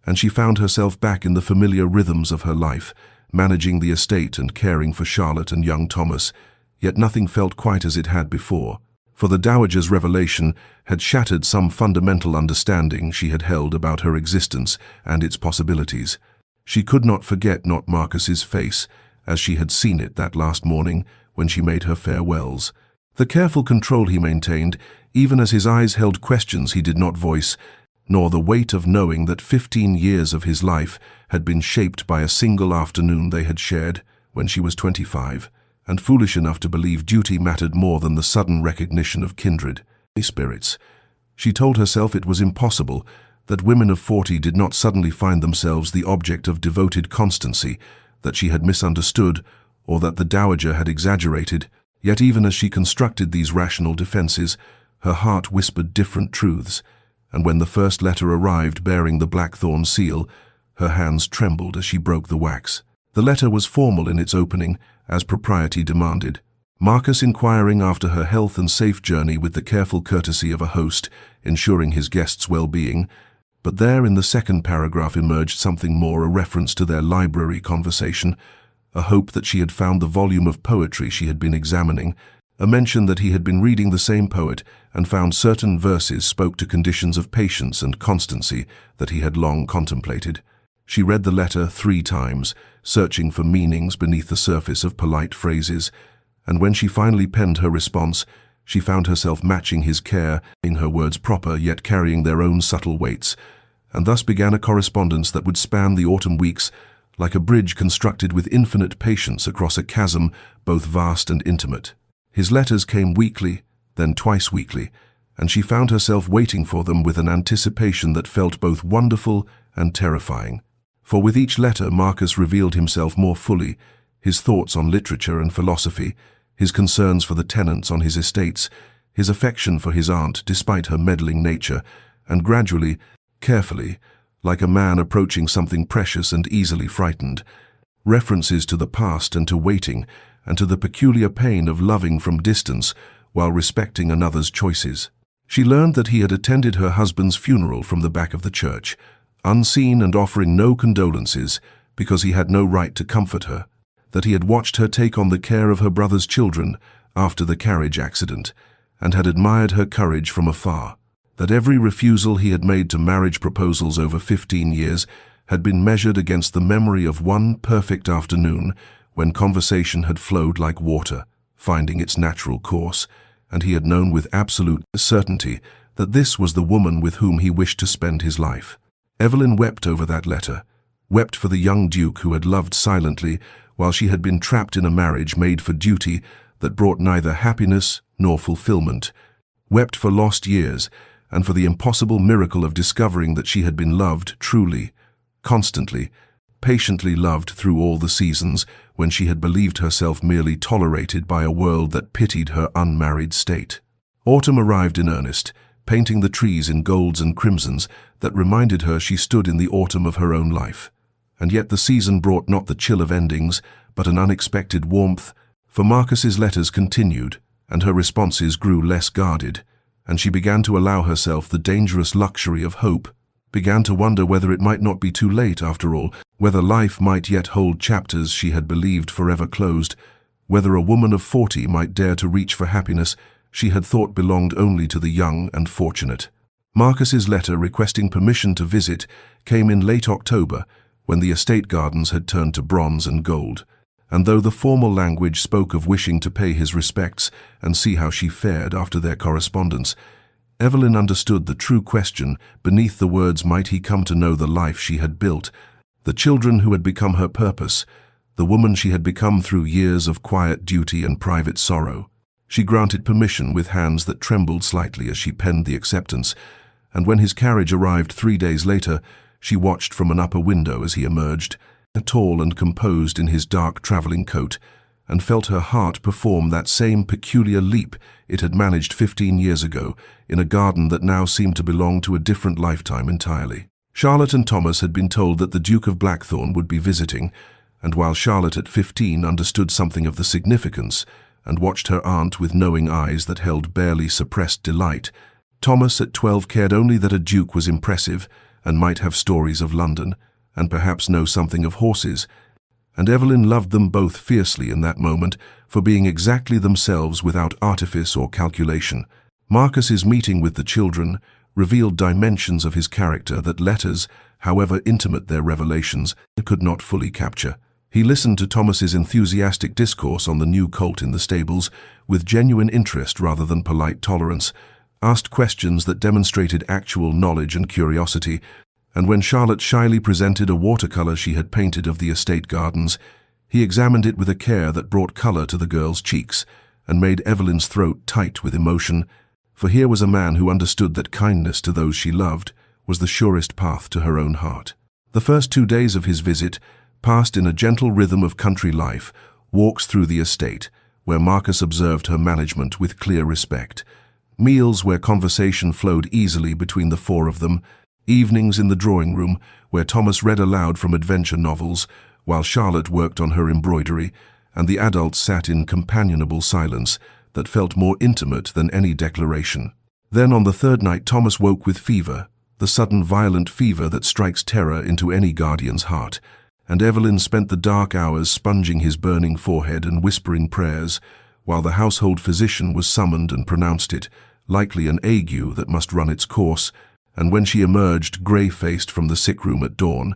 and she found herself back in the familiar rhythms of her life, managing the estate and caring for Charlotte and young Thomas, yet nothing felt quite as it had before. For the dowager's revelation had shattered some fundamental understanding she had held about her existence and its possibilities. She could not forget Marcus's face, as she had seen it that last morning when she made her farewells. The careful control he maintained, even as his eyes held questions he did not voice, nor the weight of knowing that 15 years of his life had been shaped by a single afternoon they had shared when she was 25. And foolish enough to believe duty mattered more than the sudden recognition of kindred spirits. She told herself it was impossible, that women of 40 did not suddenly find themselves the object of devoted constancy, that she had misunderstood, or that the dowager had exaggerated. Yet even as she constructed these rational defenses, her heart whispered different truths, and when the first letter arrived bearing the Blackthorn seal, her hands trembled as she broke the wax. The letter was formal in its opening, as propriety demanded. Marcus inquiring after her health and safe journey with the careful courtesy of a host, ensuring his guests' well-being. But there in the second paragraph emerged something more, a reference to their library conversation, a hope that she had found the volume of poetry she had been examining, a mention that he had been reading the same poet and found certain verses spoke to conditions of patience and constancy that he had long contemplated. She read the letter 3 times, searching for meanings beneath the surface of polite phrases, and when she finally penned her response, she found herself matching his care, in her words proper yet carrying their own subtle weights, and thus began a correspondence that would span the autumn weeks like a bridge constructed with infinite patience across a chasm both vast and intimate. His letters came weekly, then twice weekly, and she found herself waiting for them with an anticipation that felt both wonderful and terrifying. For with each letter Marcus revealed himself more fully, his thoughts on literature and philosophy, his concerns for the tenants on his estates, his affection for his aunt despite her meddling nature, and gradually, carefully, like a man approaching something precious and easily frightened, references to the past and to waiting, and to the peculiar pain of loving from distance while respecting another's choices. She learned that he had attended her husband's funeral from the back of the church, unseen and offering no condolences because he had no right to comfort her, that he had watched her take on the care of her brother's children after the carriage accident, and had admired her courage from afar, that every refusal he had made to marriage proposals over 15 years had been measured against the memory of one perfect afternoon when conversation had flowed like water, finding its natural course, and he had known with absolute certainty that this was the woman with whom he wished to spend his life. Evelyn wept over that letter, wept for the young Duke who had loved silently while she had been trapped in a marriage made for duty that brought neither happiness nor fulfillment, wept for lost years and for the impossible miracle of discovering that she had been loved truly, constantly, patiently loved through all the seasons when she had believed herself merely tolerated by a world that pitied her unmarried state. Autumn arrived in earnest, painting the trees in golds and crimsons that reminded her she stood in the autumn of her own life. And yet the season brought not the chill of endings, but an unexpected warmth, for Marcus's letters continued, and her responses grew less guarded, and she began to allow herself the dangerous luxury of hope, began to wonder whether it might not be too late after all, whether life might yet hold chapters she had believed forever closed, whether a woman of 40 might dare to reach for happiness she had thought belonged only to the young and fortunate. Marcus's letter requesting permission to visit came in late October, when the estate gardens had turned to bronze and gold, and though the formal language spoke of wishing to pay his respects and see how she fared after their correspondence, Evelyn understood the true question beneath the words. Might he come to know the life she had built, the children who had become her purpose, the woman she had become through years of quiet duty and private sorrow? She granted permission with hands that trembled slightly as she penned the acceptance, and when his carriage arrived 3 days later, she watched from an upper window as he emerged, tall and composed in his dark traveling coat, and felt her heart perform that same peculiar leap it had managed 15 years ago in a garden that now seemed to belong to a different lifetime entirely. Charlotte and Thomas had been told that the Duke of Blackthorn would be visiting, and while Charlotte at 15 understood something of the significance and watched her aunt with knowing eyes that held barely suppressed delight, Thomas at 12 cared only that a duke was impressive and might have stories of London, and perhaps know something of horses, and Evelyn loved them both fiercely in that moment for being exactly themselves without artifice or calculation. Marcus's meeting with the children revealed dimensions of his character that letters, however intimate their revelations, could not fully capture. He listened to Thomas's enthusiastic discourse on the new colt in the stables with genuine interest rather than polite tolerance, asked questions that demonstrated actual knowledge and curiosity, and when Charlotte shyly presented a watercolor she had painted of the estate gardens, he examined it with a care that brought color to the girl's cheeks and made Evelyn's throat tight with emotion, for here was a man who understood that kindness to those she loved was the surest path to her own heart. The first 2 days of his visit passed in a gentle rhythm of country life, walks through the estate, where Marcus observed her management with clear respect, meals where conversation flowed easily between the 4 of them, evenings in the drawing room where Thomas read aloud from adventure novels while Charlotte worked on her embroidery, and the adults sat in companionable silence that felt more intimate than any declaration. Then on the 3rd night Thomas woke with fever, the sudden violent fever that strikes terror into any guardian's heart, and Evelyn spent the dark hours sponging his burning forehead and whispering prayers, while the household physician was summoned and pronounced it likely an ague that must run its course. And when she emerged, grey-faced, from the sick room at dawn,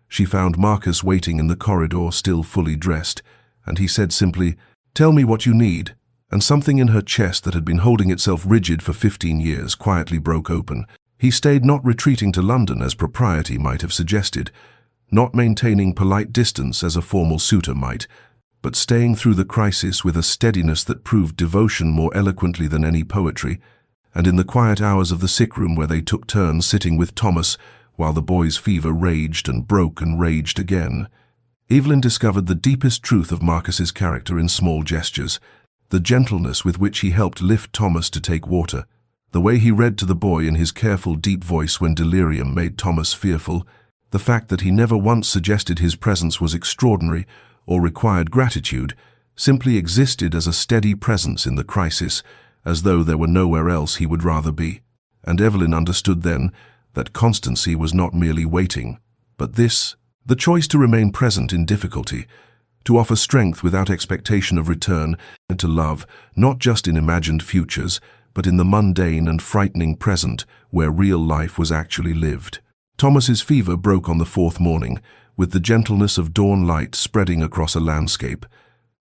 she found Marcus waiting in the corridor, still fully dressed, and he said simply, "Tell me what you need," and something in her chest that had been holding itself rigid for 15 years quietly broke open. He stayed, not retreating to London as propriety might have suggested, not maintaining polite distance as a formal suitor might, but staying through the crisis with a steadiness that proved devotion more eloquently than any poetry. And in the quiet hours of the sick room where they took turns sitting with Thomas while the boy's fever raged and broke and raged again, Evelyn discovered the deepest truth of Marcus's character in small gestures, the gentleness with which he helped lift Thomas to take water, the way he read to the boy in his careful deep voice when delirium made Thomas fearful, the fact that he never once suggested his presence was extraordinary or required gratitude, simply existed as a steady presence in the crisis, as though there were nowhere else he would rather be. And Evelyn understood then that constancy was not merely waiting, but the choice to remain present in difficulty, to offer strength without expectation of return, and to love, not just in imagined futures, but in the mundane and frightening present where real life was actually lived. Thomas's fever broke on the 4th morning, with the gentleness of dawn light spreading across a landscape,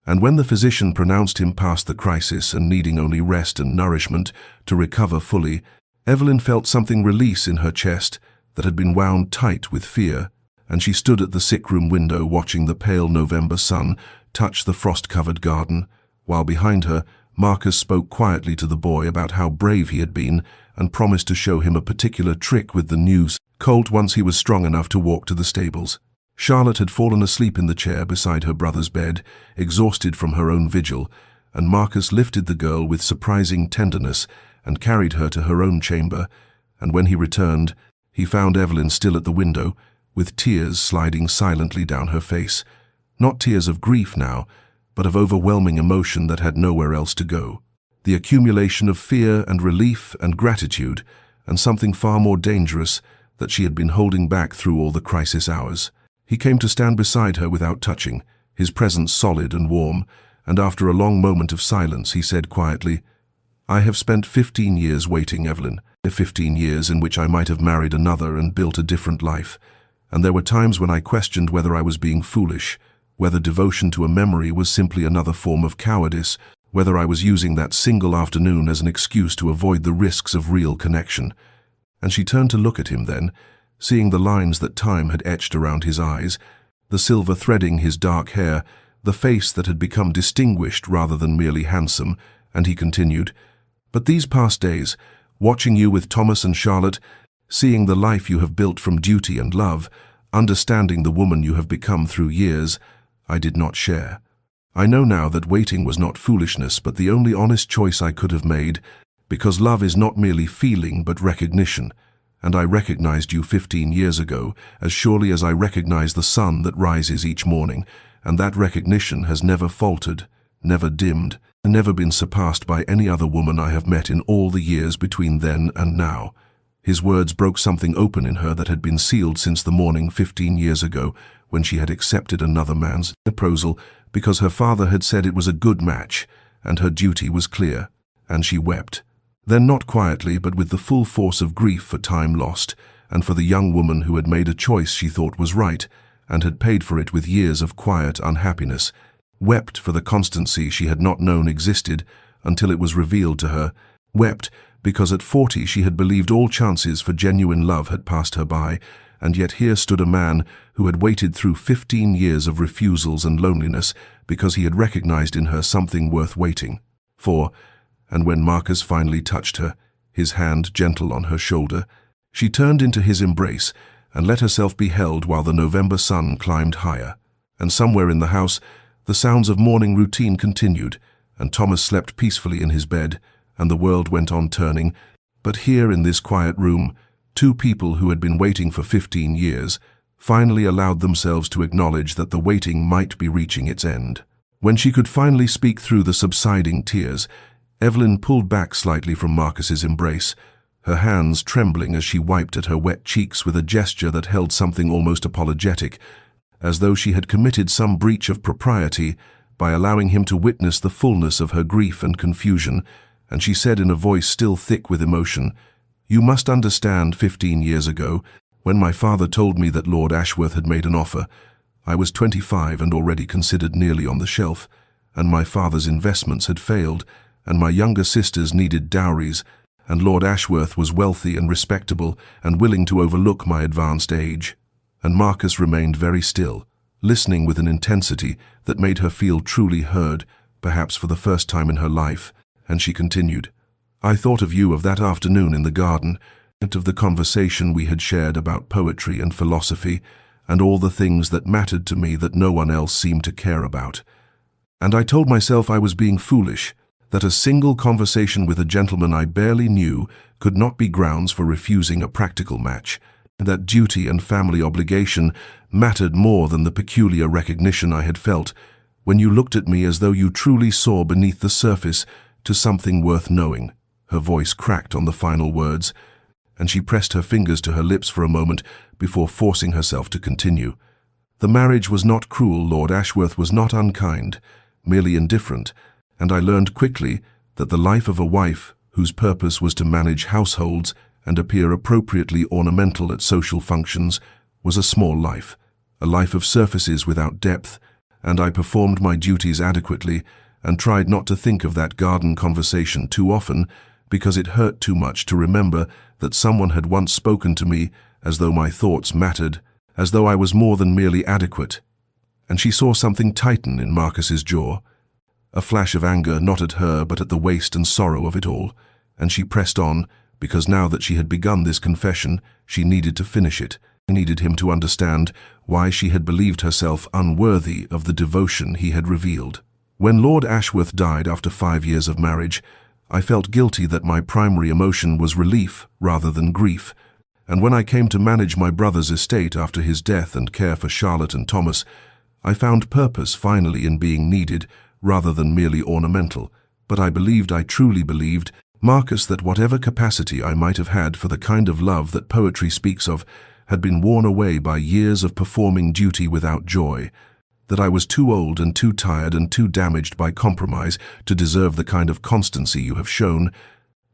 and when the physician pronounced him past the crisis and needing only rest and nourishment to recover fully, Evelyn felt something release in her chest that had been wound tight with fear, and she stood at the sick-room window watching the pale November sun touch the frost-covered garden, while behind her Marcus spoke quietly to the boy about how brave he had been and promised to show him a particular trick with the new colt once he was strong enough to walk to the stables. Charlotte had fallen asleep in the chair beside her brother's bed, exhausted from her own vigil, and Marcus lifted the girl with surprising tenderness and carried her to her own chamber, and when he returned, he found Evelyn still at the window, with tears sliding silently down her face. Not tears of grief now, but of overwhelming emotion that had nowhere else to go. The accumulation of fear and relief and gratitude, and something far more dangerous that she had been holding back through all the crisis hours. He came to stand beside her without touching, his presence solid and warm, and after a long moment of silence he said quietly, "I have spent 15 years waiting, Evelyn. 15 years in which I might have married another and built a different life. And there were times when I questioned whether I was being foolish, whether devotion to a memory was simply another form of cowardice, whether I was using that single afternoon as an excuse to avoid the risks of real connection." And she turned to look at him then, seeing the lines that time had etched around his eyes, the silver threading his dark hair, the face that had become distinguished rather than merely handsome, and he continued, "But these past days, watching you with Thomas and Charlotte, seeing the life you have built from duty and love, understanding the woman you have become through years, I did not share. I know now that waiting was not foolishness, but the only honest choice I could have made, because love is not merely feeling but recognition, and I recognized you 15 years ago, as surely as I recognize the sun that rises each morning, and that recognition has never faltered, never dimmed, and never been surpassed by any other woman I have met in all the years between then and now." His words broke something open in her that had been sealed since the morning 15 years ago, when she had accepted another man's proposal because her father had said it was a good match, and her duty was clear, and she wept. Then not quietly, but with the full force of grief for time lost, and for the young woman who had made a choice she thought was right, and had paid for it with years of quiet unhappiness, wept for the constancy she had not known existed until it was revealed to her, wept because at 40 she had believed all chances for genuine love had passed her by, and yet here stood a man who had waited through 15 years of refusals and loneliness because he had recognized in her something worth waiting for. And when Marcus finally touched her, his hand gentle on her shoulder, she turned into his embrace and let herself be held while the November sun climbed higher. And somewhere in the house, the sounds of morning routine continued, and Thomas slept peacefully in his bed, and the world went on turning. But here in this quiet room, two people who had been waiting for 15 years finally allowed themselves to acknowledge that the waiting might be reaching its end. When she could finally speak through the subsiding tears, Evelyn pulled back slightly from Marcus's embrace, her hands trembling as she wiped at her wet cheeks with a gesture that held something almost apologetic, as though she had committed some breach of propriety by allowing him to witness the fullness of her grief and confusion, and she said in a voice still thick with emotion, "You must understand 15 years ago, when my father told me that Lord Ashworth had made an offer, I was 25 and already considered nearly on the shelf, and my father's investments had failed, and my younger sisters needed dowries, and Lord Ashworth was wealthy and respectable and willing to overlook my advanced age." And Marcus remained very still, listening with an intensity that made her feel truly heard, perhaps for the first time in her life, and she continued, "I thought of you of that afternoon in the garden, and of the conversation we had shared about poetry and philosophy, and all the things that mattered to me that no one else seemed to care about. And I told myself I was being foolish, that a single conversation with a gentleman I barely knew could not be grounds for refusing a practical match, that duty and family obligation mattered more than the peculiar recognition I had felt when you looked at me as though you truly saw beneath the surface to something worth knowing." Her voice cracked on the final words, and she pressed her fingers to her lips for a moment before forcing herself to continue. "The marriage was not cruel, Lord Ashworth was not unkind, merely indifferent, and I learned quickly that the life of a wife whose purpose was to manage households and appear appropriately ornamental at social functions was a small life, a life of surfaces without depth, and I performed my duties adequately and tried not to think of that garden conversation too often because it hurt too much to remember that someone had once spoken to me as though my thoughts mattered, as though I was more than merely adequate." And she saw something tighten in Marcus's jaw, a flash of anger not at her but at the waste and sorrow of it all, and she pressed on, because now that she had begun this confession, she needed to finish it, needed him to understand why she had believed herself unworthy of the devotion he had revealed. "When Lord Ashworth died after 5 years of marriage, I felt guilty that my primary emotion was relief rather than grief, And when I came to manage my brother's estate after his death and care for Charlotte and Thomas, I found purpose finally in being needed rather than merely ornamental. But I truly believed, Marcus, that whatever capacity I might have had for the kind of love that poetry speaks of had been worn away by years of performing duty without joy, that I was too old and too tired and too damaged by compromise to deserve the kind of constancy you have shown,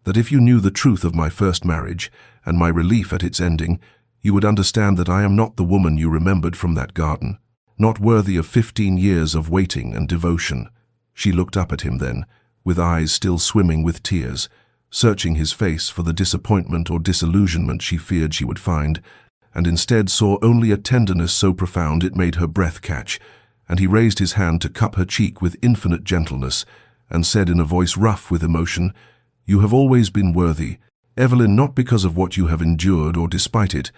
that if you knew the truth of my first marriage and my relief at its ending, you would understand that I am not the woman you remembered from that garden, not worthy of 15 years of waiting and devotion. She looked up at him then, with eyes still swimming with tears, searching his face for the disappointment or disillusionment she feared she would find, and instead saw only a tenderness so profound it made her breath catch, and he raised his hand to cup her cheek with infinite gentleness, and said in a voice rough with emotion, "You have always been worthy, Evelyn, not because of what you have endured or despite it,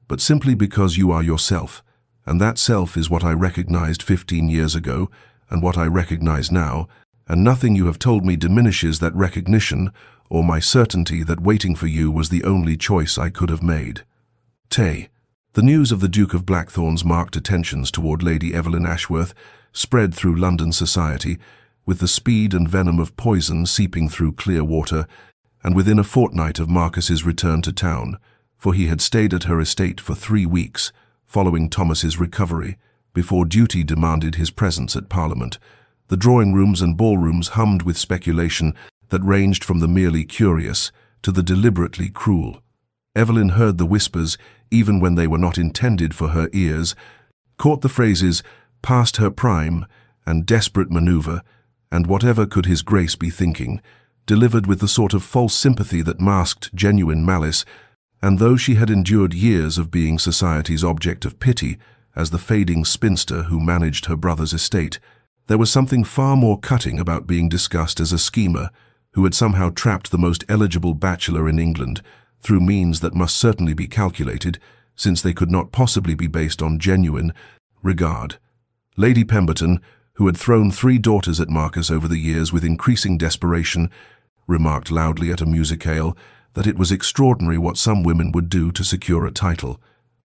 but simply because you are yourself, and that self is what I recognized 15 years ago, and what I recognize now, and nothing you have told me diminishes that recognition or my certainty that waiting for you was the only choice I could have made." Tay. The news of the Duke of Blackthorn's marked attentions toward Lady Evelyn Ashworth spread through London society, with the speed and venom of poison seeping through clear water, and within a fortnight of Marcus's return to town, for he had stayed at her estate for 3 weeks, following Thomas's recovery, before duty demanded his presence at Parliament, the drawing-rooms and ballrooms hummed with speculation that ranged from the merely curious to the deliberately cruel. Evelyn heard the whispers, even when they were not intended for her ears, caught the phrases "past her prime" and "desperate maneuver," and whatever could his grace be thinking, delivered with the sort of false sympathy that masked genuine malice, and though she had endured years of being society's object of pity as the fading spinster who managed her brother's estate, there was something far more cutting about being discussed as a schemer who had somehow trapped the most eligible bachelor in England through means that must certainly be calculated, since they could not possibly be based on genuine regard. Lady Pemberton, who had thrown 3 daughters at Marcus over the years with increasing desperation, remarked loudly at a musicale that it was extraordinary what some women would do to secure a title.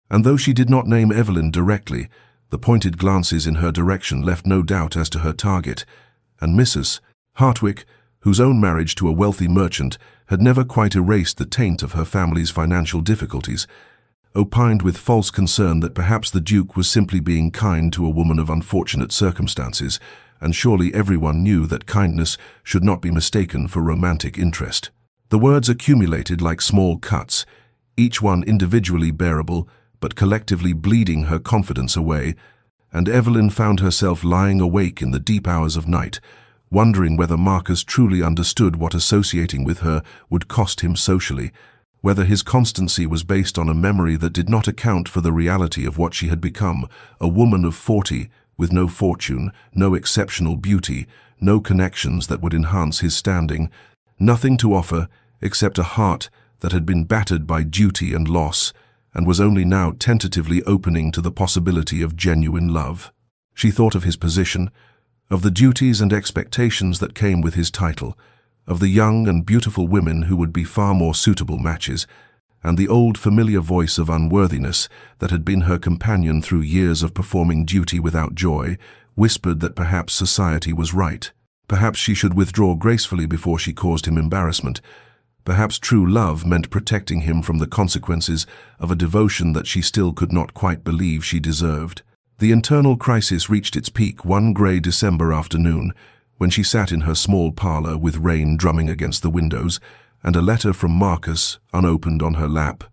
And though she did not name Evelyn directly, the pointed glances in her direction left no doubt as to her target, and Mrs. Hartwick, whose own marriage to a wealthy merchant had never quite erased the taint of her family's financial difficulties, opined with false concern that perhaps the Duke was simply being kind to a woman of unfortunate circumstances, and surely everyone knew that kindness should not be mistaken for romantic interest. The words accumulated like small cuts, each one individually bearable, but collectively bleeding her confidence away, and Evelyn found herself lying awake in the deep hours of night, wondering whether Marcus truly understood what associating with her would cost him socially, whether his constancy was based on a memory that did not account for the reality of what she had become, a woman of 40, with no fortune, no exceptional beauty, no connections that would enhance his standing, nothing to offer except a heart that had been battered by duty and loss, and was only now tentatively opening to the possibility of genuine love. She thought of his position, of the duties and expectations that came with his title, of the young and beautiful women who would be far more suitable matches, and the old familiar voice of unworthiness that had been her companion through years of performing duty without joy, whispered that perhaps society was right. Perhaps she should withdraw gracefully before she caused him embarrassment. Perhaps true love meant protecting him from the consequences of a devotion that she still could not quite believe she deserved. The internal crisis reached its peak one grey December afternoon, when she sat in her small parlour with rain drumming against the windows, and a letter from Marcus unopened on her lap,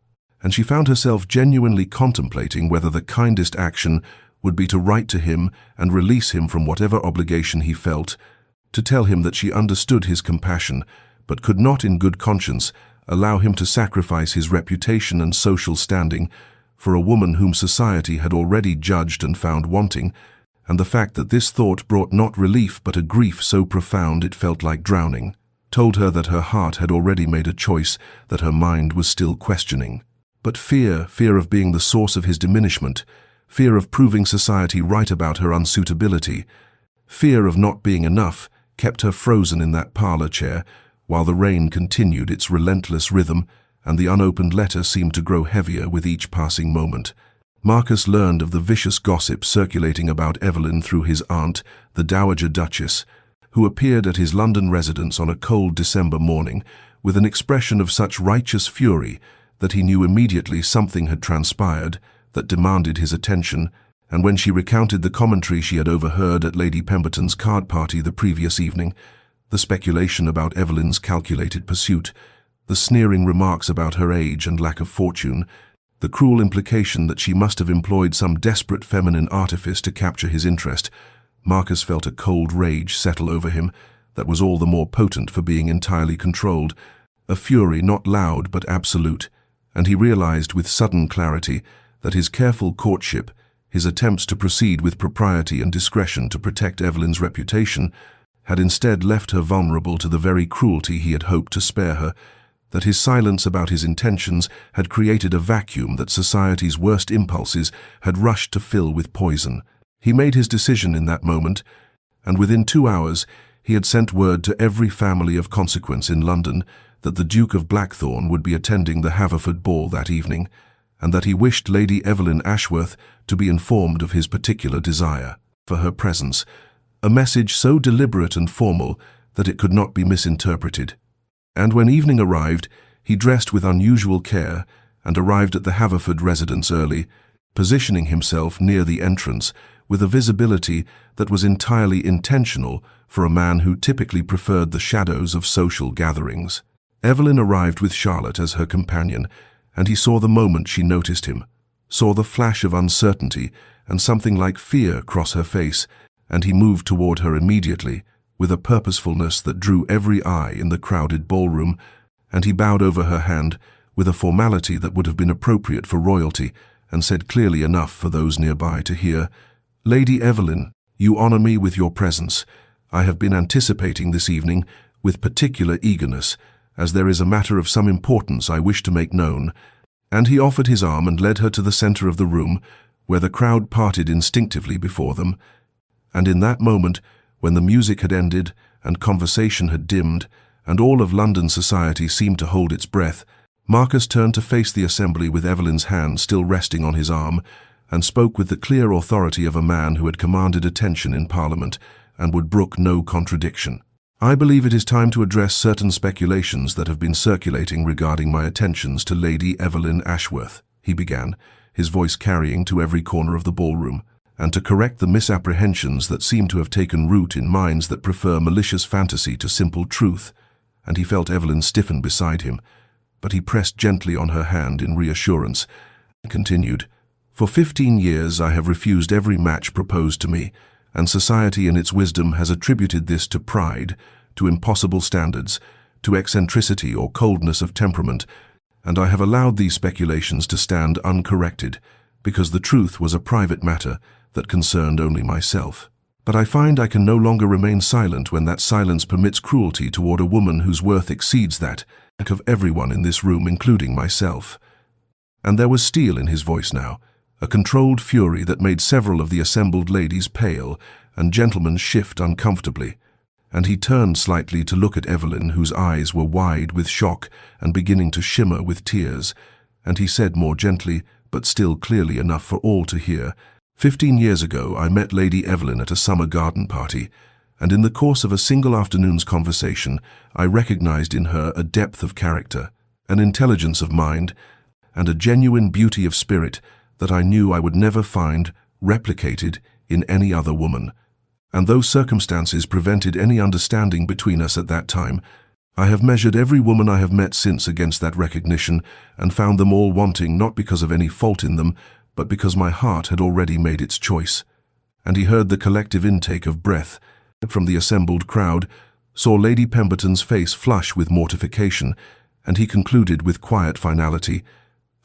and she found herself genuinely contemplating whether the kindest action would be to write to him and release him from whatever obligation he felt, to tell him that she understood his compassion, but could not in good conscience allow him to sacrifice his reputation and social standing for a woman whom society had already judged and found wanting, and the fact that this thought brought not relief but a grief so profound it felt like drowning, told her that her heart had already made a choice that her mind was still questioning. But fear of being the source of his diminishment, fear of proving society right about her unsuitability, fear of not being enough, kept her frozen in that parlour chair, while the rain continued its relentless rhythm and the unopened letter seemed to grow heavier with each passing moment. Marcus learned of the vicious gossip circulating about Evelyn through his aunt, the Dowager Duchess, who appeared at his London residence on a cold December morning with an expression of such righteous fury that he knew immediately something had transpired that demanded his attention, and when she recounted the commentary she had overheard at Lady Pemberton's card party the previous evening, the speculation about Evelyn's calculated pursuit, the sneering remarks about her age and lack of fortune, the cruel implication that she must have employed some desperate feminine artifice to capture his interest, Marcus felt a cold rage settle over him that was all the more potent for being entirely controlled, a fury not loud but absolute, and he realized with sudden clarity that his careful courtship, his attempts to proceed with propriety and discretion to protect Evelyn's reputation, had instead left her vulnerable to the very cruelty he had hoped to spare her, that his silence about his intentions had created a vacuum that society's worst impulses had rushed to fill with poison. He made his decision in that moment, and within 2 hours he had sent word to every family of consequence in London that the Duke of Blackthorn would be attending the Haverford ball that evening, and that he wished Lady Evelyn Ashworth to be informed of his particular desire for her presence, a message so deliberate and formal that it could not be misinterpreted. And when evening arrived, he dressed with unusual care and arrived at the Haverford residence early, positioning himself near the entrance with a visibility that was entirely intentional for a man who typically preferred the shadows of social gatherings. Evelyn arrived with Charlotte as her companion, and he saw the moment she noticed him, saw the flash of uncertainty and something like fear cross her face, and he moved toward her immediately, with a purposefulness that drew every eye in the crowded ballroom, and he bowed over her hand with a formality that would have been appropriate for royalty, and said clearly enough for those nearby to hear, "Lady Evelyn, you honor me with your presence. I have been anticipating this evening with particular eagerness, as there is a matter of some importance I wish to make known." And he offered his arm and led her to the center of the room, where the crowd parted instinctively before them. And in that moment, when the music had ended and conversation had dimmed, and all of London society seemed to hold its breath, Marcus turned to face the assembly with Evelyn's hand still resting on his arm, and spoke with the clear authority of a man who had commanded attention in Parliament and would brook no contradiction. "I believe it is time to address certain speculations that have been circulating regarding my attentions to Lady Evelyn Ashworth," he began, his voice carrying to every corner of the ballroom, "and to correct the misapprehensions that seem to have taken root in minds that prefer malicious fantasy to simple truth." And he felt Evelyn stiffen beside him, but he pressed gently on her hand in reassurance, and continued, "For 15 years I have refused every match proposed to me, and society in its wisdom has attributed this to pride, to impossible standards, to eccentricity or coldness of temperament, and I have allowed these speculations to stand uncorrected, because the truth was a private matter that concerned only myself. But I find I can no longer remain silent when that silence permits cruelty toward a woman whose worth exceeds that of everyone in this room, including myself." And there was steel in his voice now, a controlled fury that made several of the assembled ladies pale and gentlemen shift uncomfortably, and he turned slightly to look at Evelyn, whose eyes were wide with shock and beginning to shimmer with tears, and he said more gently, but still clearly enough for all to hear, "15 years ago I met Lady Evelyn at a summer garden party, and in the course of a single afternoon's conversation I recognized in her a depth of character, an intelligence of mind, and a genuine beauty of spirit that I knew I would never find replicated in any other woman. And though circumstances prevented any understanding between us at that time, I have measured every woman I have met since against that recognition and found them all wanting not because of any fault in them, but because my heart had already made its choice." And he heard the collective intake of breath from the assembled crowd, saw Lady Pemberton's face flush with mortification, and he concluded with quiet finality,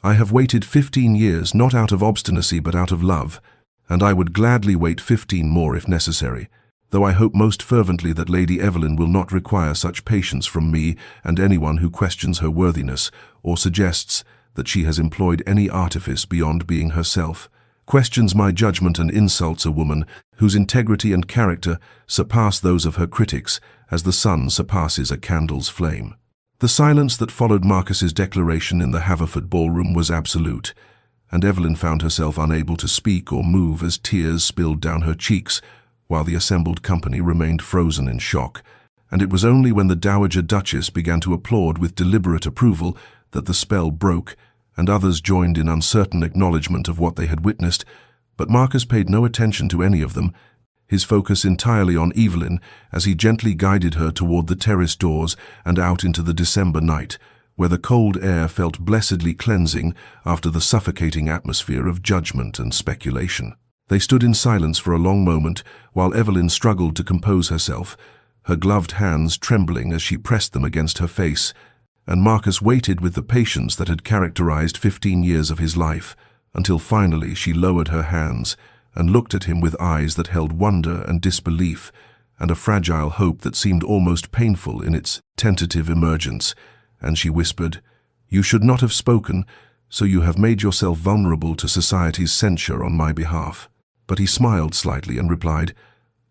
"I have waited 15 years not out of obstinacy but out of love, and I would gladly wait 15 more if necessary, though I hope most fervently that Lady Evelyn will not require such patience from me and anyone who questions her worthiness or suggests that she has employed any artifice beyond being herself, questions my judgment and insults a woman whose integrity and character surpass those of her critics as the sun surpasses a candle's flame." The silence that followed Marcus's declaration in the Haverford ballroom was absolute, and Evelyn found herself unable to speak or move as tears spilled down her cheeks, while the assembled company remained frozen in shock. And it was only when the Dowager Duchess began to applaud with deliberate approval that the spell broke, and others joined in uncertain acknowledgement of what they had witnessed. But Marcus paid no attention to any of them, his focus entirely on Evelyn as he gently guided her toward the terrace doors and out into the December night, where the cold air felt blessedly cleansing after the suffocating atmosphere of judgment and speculation. They stood in silence for a long moment while Evelyn struggled to compose herself, her gloved hands trembling as she pressed them against her face, and Marcus waited with the patience that had characterized 15 years of his life, until finally she lowered her hands and looked at him with eyes that held wonder and disbelief, and a fragile hope that seemed almost painful in its tentative emergence, and she whispered, "You should not have spoken, so you have made yourself vulnerable to society's censure on my behalf." But he smiled slightly and replied,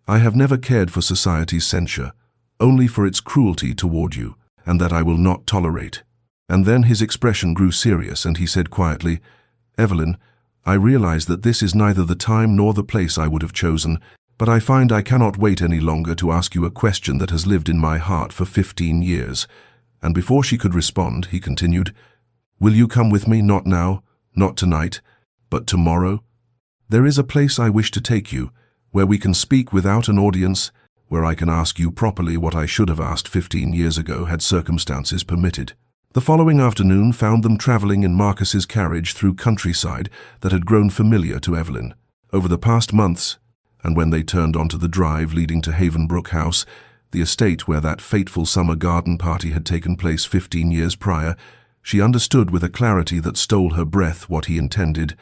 "I have never cared for society's censure, only for its cruelty toward you, and that I will not tolerate." And then his expression grew serious, and he said quietly, "Evelyn, I realize that this is neither the time nor the place I would have chosen, but I find I cannot wait any longer to ask you a question that has lived in my heart for 15 years. And before she could respond, he continued, "Will you come with me, not now, not tonight, but tomorrow? There is a place I wish to take you, where we can speak without an audience, where I can ask you properly what I should have asked 15 years ago had circumstances permitted." The following afternoon found them traveling in Marcus's carriage through countryside that had grown familiar to Evelyn. Over the past months, and when they turned onto the drive leading to Havenbrook House, the estate where that fateful summer garden party had taken place 15 years prior, she understood with a clarity that stole her breath what he intended,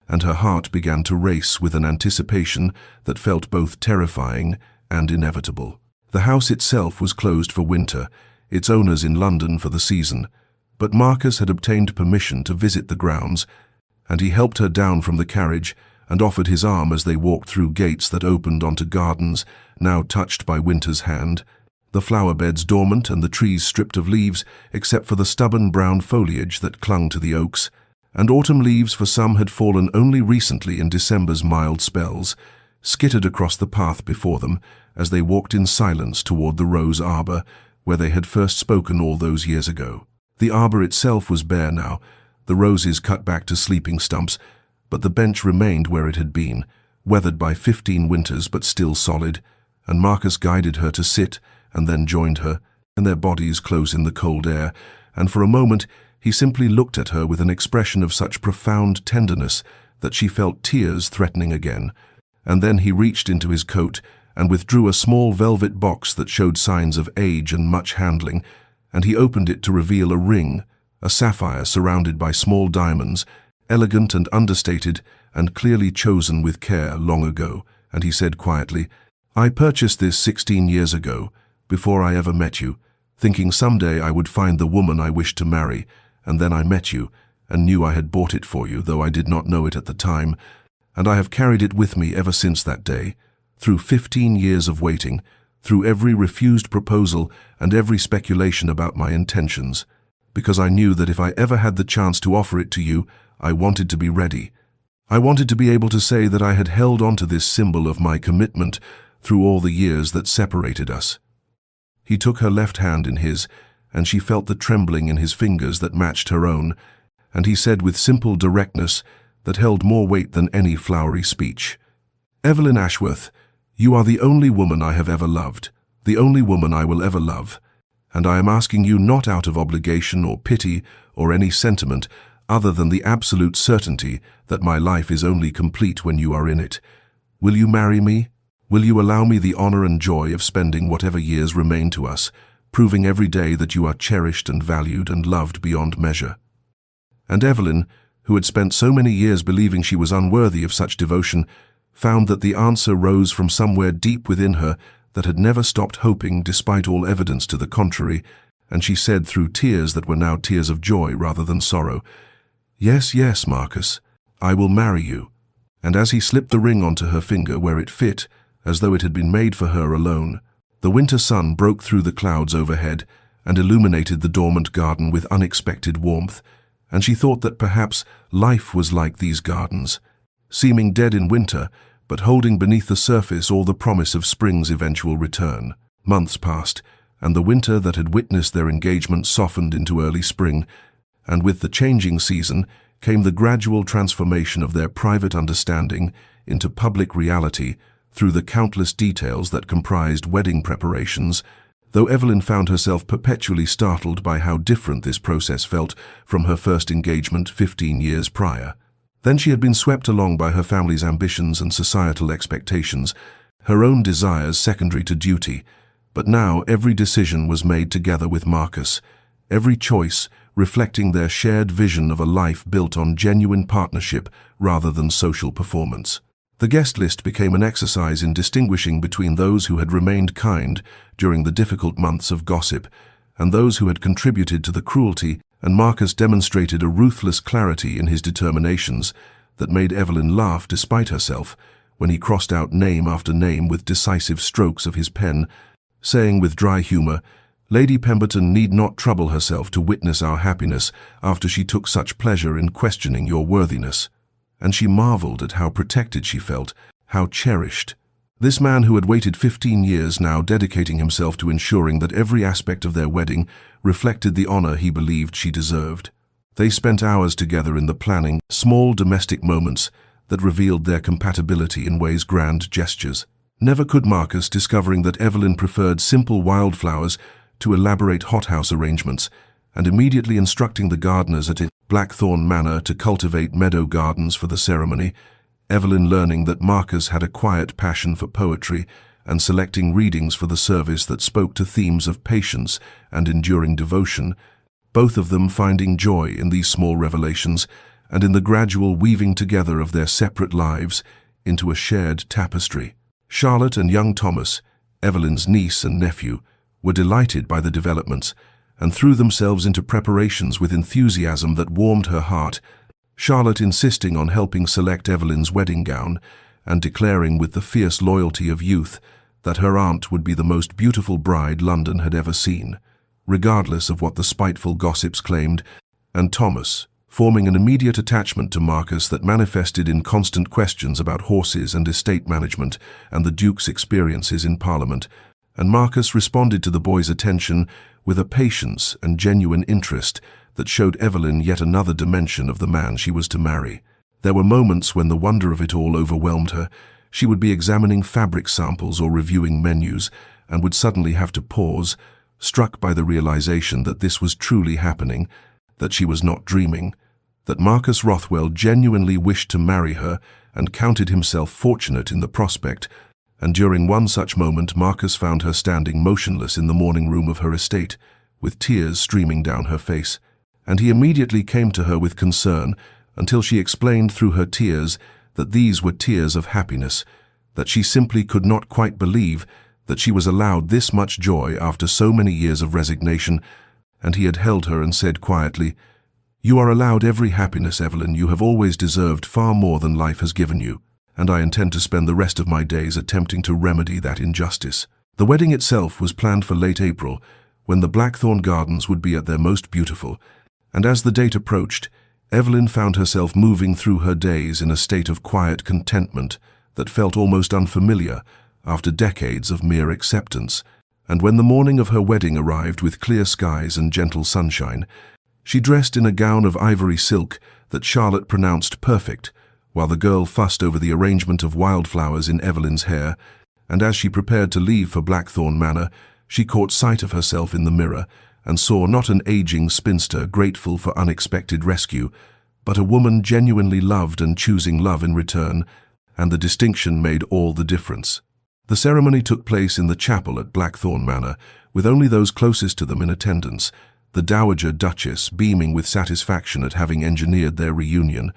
and her heart began to race with an anticipation that felt both terrifying and inevitable. The house itself was closed for winter, its owners in London for the season, but Marcus had obtained permission to visit the grounds, and he helped her down from the carriage and offered his arm as they walked through gates that opened onto gardens, now touched by winter's hand, the flower beds dormant and the trees stripped of leaves except for the stubborn brown foliage that clung to the oaks, and autumn leaves for some had fallen only recently in December's mild spells, skittered across the path before them as they walked in silence toward the rose arbor, where they had first spoken all those years ago. The arbor itself was bare now, the roses cut back to sleeping stumps, but the bench remained where it had been, weathered by 15 winters but still solid, and Marcus guided her to sit and then joined her, and their bodies close in the cold air, and for a moment he simply looked at her with an expression of such profound tenderness that she felt tears threatening again, and then he reached into his coat and withdrew a small velvet box that showed signs of age and much handling, and he opened it to reveal a ring, a sapphire surrounded by small diamonds, elegant and understated and clearly chosen with care long ago, and he said quietly, "I purchased this 16 years ago, before I ever met you, thinking someday I would find the woman I wished to marry, and then I met you, and knew I had bought it for you, though I did not know it at the time, and I have carried it with me ever since that day, through 15 years of waiting, through every refused proposal and every speculation about my intentions, because I knew that if I ever had the chance to offer it to you, I wanted to be ready. I wanted to be able to say that I had held on to this symbol of my commitment through all the years that separated us." He took her left hand in his, and she felt the trembling in his fingers that matched her own, and he said with simple directness that held more weight than any flowery speech, "Evelyn Ashworth, you are the only woman I have ever loved, the only woman I will ever love, and I am asking you not out of obligation or pity or any sentiment other than the absolute certainty that my life is only complete when you are in it. Will you marry me? Will you allow me the honor and joy of spending whatever years remain to us, proving every day that you are cherished and valued and loved beyond measure?" And Evelyn, who had spent so many years believing she was unworthy of such devotion, found that the answer rose from somewhere deep within her that had never stopped hoping despite all evidence to the contrary, and she said through tears that were now tears of joy rather than sorrow, "Yes, yes, Marcus, I will marry you." And as he slipped the ring onto her finger where it fit, as though it had been made for her alone, the winter sun broke through the clouds overhead, and illuminated the dormant garden with unexpected warmth, and she thought that perhaps life was like these gardens, seeming dead in winter, but holding beneath the surface all the promise of spring's eventual return. Months passed, and the winter that had witnessed their engagement softened into early spring, and with the changing season came the gradual transformation of their private understanding into public reality through the countless details that comprised wedding preparations, though Evelyn found herself perpetually startled by how different this process felt from her first engagement 15 years prior. Then she had been swept along by her family's ambitions and societal expectations, her own desires secondary to duty, but now every decision was made together with Marcus, every choice reflecting their shared vision of a life built on genuine partnership rather than social performance. The guest list became an exercise in distinguishing between those who had remained kind during the difficult months of gossip and those who had contributed to the cruelty, and Marcus demonstrated a ruthless clarity in his determinations that made Evelyn laugh despite herself when he crossed out name after name with decisive strokes of his pen, saying with dry humor, "Lady Pemberton need not trouble herself to witness our happiness after she took such pleasure in questioning your worthiness." And she marveled at how protected she felt, how cherished. This man who had waited 15 years now dedicating himself to ensuring that every aspect of their wedding reflected the honor he believed she deserved. They spent hours together in the planning, small domestic moments that revealed their compatibility in ways grand gestures. Never could Marcus, discovering that Evelyn preferred simple wildflowers to elaborate hothouse arrangements, and immediately instructing the gardeners at Blackthorn Manor to cultivate meadow gardens for the ceremony, Evelyn learning that Marcus had a quiet passion for poetry and selecting readings for the service that spoke to themes of patience and enduring devotion, both of them finding joy in these small revelations and in the gradual weaving together of their separate lives into a shared tapestry. Charlotte and young Thomas, Evelyn's niece and nephew, were delighted by the developments and threw themselves into preparations with enthusiasm that warmed her heart, Charlotte insisting on helping select Evelyn's wedding gown and declaring with the fierce loyalty of youth that her aunt would be the most beautiful bride London had ever seen, regardless of what the spiteful gossips claimed, and Thomas, forming an immediate attachment to Marcus that manifested in constant questions about horses and estate management and the Duke's experiences in Parliament, and Marcus responded to the boy's attention with a patience and genuine interest that showed Evelyn yet another dimension of the man she was to marry. There were moments when the wonder of it all overwhelmed her. She would be examining fabric samples or reviewing menus and would suddenly have to pause, struck by the realization that this was truly happening, that she was not dreaming, that Marcus Rothwell genuinely wished to marry her and counted himself fortunate in the prospect. And during one such moment Marcus found her standing motionless in the morning room of her estate, with tears streaming down her face, and he immediately came to her with concern until she explained through her tears that these were tears of happiness, that she simply could not quite believe that she was allowed this much joy after so many years of resignation, and he had held her and said quietly, "You are allowed every happiness, Evelyn. You have always deserved far more than life has given you, and I intend to spend the rest of my days attempting to remedy that injustice." The wedding itself was planned for late April, when the Blackthorn Gardens would be at their most beautiful, and as the date approached, Evelyn found herself moving through her days in a state of quiet contentment that felt almost unfamiliar after decades of mere acceptance. And when the morning of her wedding arrived with clear skies and gentle sunshine, she dressed in a gown of ivory silk that Charlotte pronounced perfect, while the girl fussed over the arrangement of wildflowers in Evelyn's hair, and as she prepared to leave for Blackthorn Manor, she caught sight of herself in the mirror and saw not an aging spinster grateful for unexpected rescue, but a woman genuinely loved and choosing love in return, and the distinction made all the difference. The ceremony took place in the chapel at Blackthorn Manor, with only those closest to them in attendance, the Dowager Duchess beaming with satisfaction at having engineered their reunion,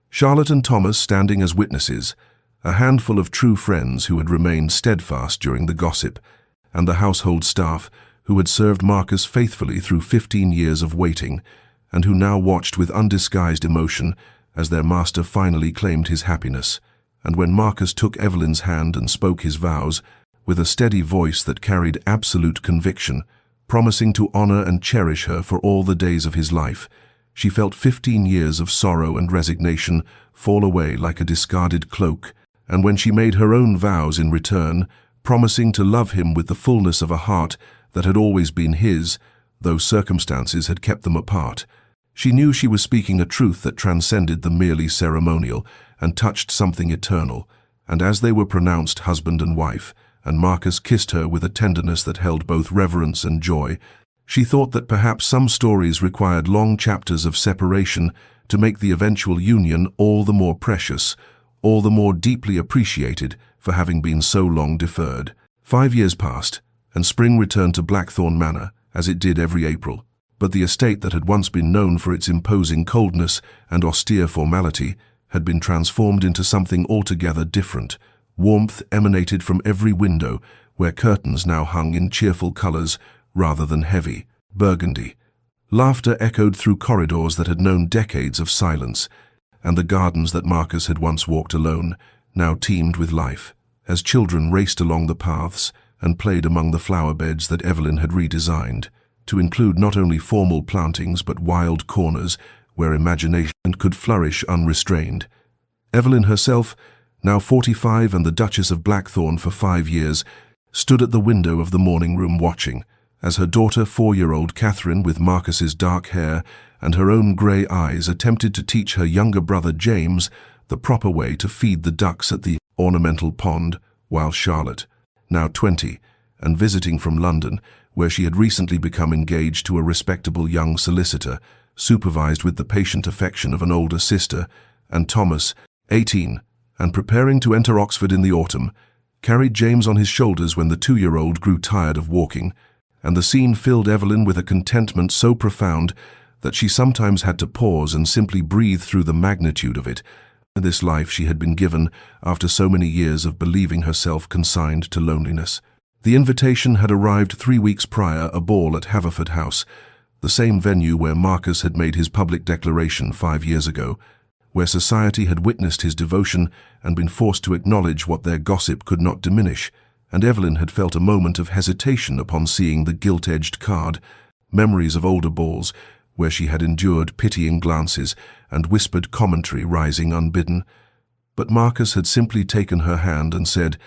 Charlotte and Thomas standing as witnesses, a handful of true friends who had remained steadfast during the gossip, and the household staff who had served Marcus faithfully through 15 years of waiting, and who now watched with undisguised emotion as their master finally claimed his happiness. And when Marcus took Evelyn's hand and spoke his vows, with a steady voice that carried absolute conviction, promising to honor and cherish her for all the days of his life. She felt 15 years of sorrow and resignation fall away like a discarded cloak, and when she made her own vows in return, promising to love him with the fullness of a heart that had always been his, though circumstances had kept them apart, she knew she was speaking a truth that transcended the merely ceremonial and touched something eternal. And as they were pronounced husband and wife, and Marcus kissed her with a tenderness that held both reverence and joy, she thought that perhaps some stories required long chapters of separation to make the eventual union all the more precious, all the more deeply appreciated for having been so long deferred. 5 years passed, and spring returned to Blackthorn Manor, as it did every April. But the estate that had once been known for its imposing coldness and austere formality had been transformed into something altogether different. Warmth emanated from every window, where curtains now hung in cheerful colors rather than heavy burgundy. Laughter echoed through corridors that had known decades of silence, and the gardens that Marcus had once walked alone now teemed with life, as children raced along the paths and played among the flower beds that Evelyn had redesigned, to include not only formal plantings but wild corners where imagination could flourish unrestrained. Evelyn herself, now 45 and the Duchess of Blackthorn for 5 years, stood at the window of the morning room watching, as her daughter 4-year-old Catherine, with Marcus's dark hair and her own grey eyes, attempted to teach her younger brother James the proper way to feed the ducks at the ornamental pond, while Charlotte, now 20, and visiting from London, where she had recently become engaged to a respectable young solicitor, supervised with the patient affection of an older sister, and Thomas, 18, and preparing to enter Oxford in the autumn, carried James on his shoulders when the 2-year-old grew tired of walking, and the scene filled Evelyn with a contentment so profound that she sometimes had to pause and simply breathe through the magnitude of it, this life she had been given after so many years of believing herself consigned to loneliness. The invitation had arrived 3 weeks prior, a ball at Haverford House, the same venue where Marcus had made his public declaration 5 years ago, where society had witnessed his devotion and been forced to acknowledge what their gossip could not diminish, and Evelyn had felt a moment of hesitation upon seeing the gilt-edged card, memories of older balls, where she had endured pitying glances and whispered commentary rising unbidden. But Marcus had simply taken her hand and said,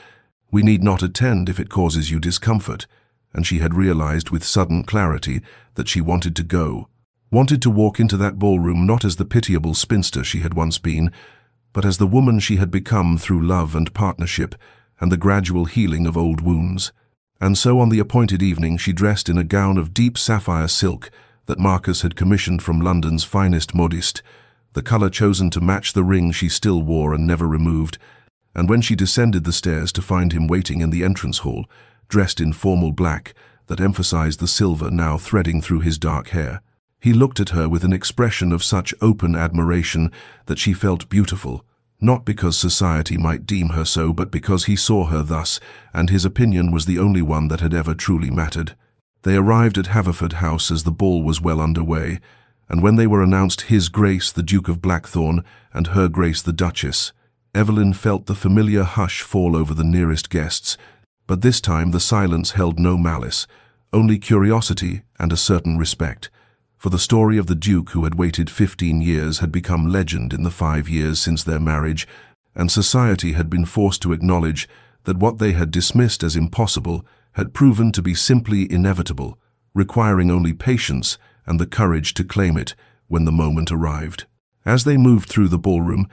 "We need not attend if it causes you discomfort," and she had realized with sudden clarity that she wanted to go, wanted to walk into that ballroom not as the pitiable spinster she had once been, but as the woman she had become through love and partnership and the gradual healing of old wounds. And so on the appointed evening she dressed in a gown of deep sapphire silk that Marcus had commissioned from London's finest modiste, the color chosen to match the ring she still wore and never removed, and when she descended the stairs to find him waiting in the entrance hall, dressed in formal black that emphasized the silver now threading through his dark hair, he looked at her with an expression of such open admiration that she felt beautiful, not because society might deem her so, but because he saw her thus, and his opinion was the only one that had ever truly mattered. They arrived at Haverford House as the ball was well underway, and when they were announced His Grace the Duke of Blackthorn and Her Grace the Duchess, Evelyn felt the familiar hush fall over the nearest guests, but this time the silence held no malice, only curiosity and a certain respect. For the story of the Duke who had waited 15 years had become legend in the 5 years since their marriage, and society had been forced to acknowledge that what they had dismissed as impossible had proven to be simply inevitable, requiring only patience and the courage to claim it when the moment arrived. As they moved through the ballroom,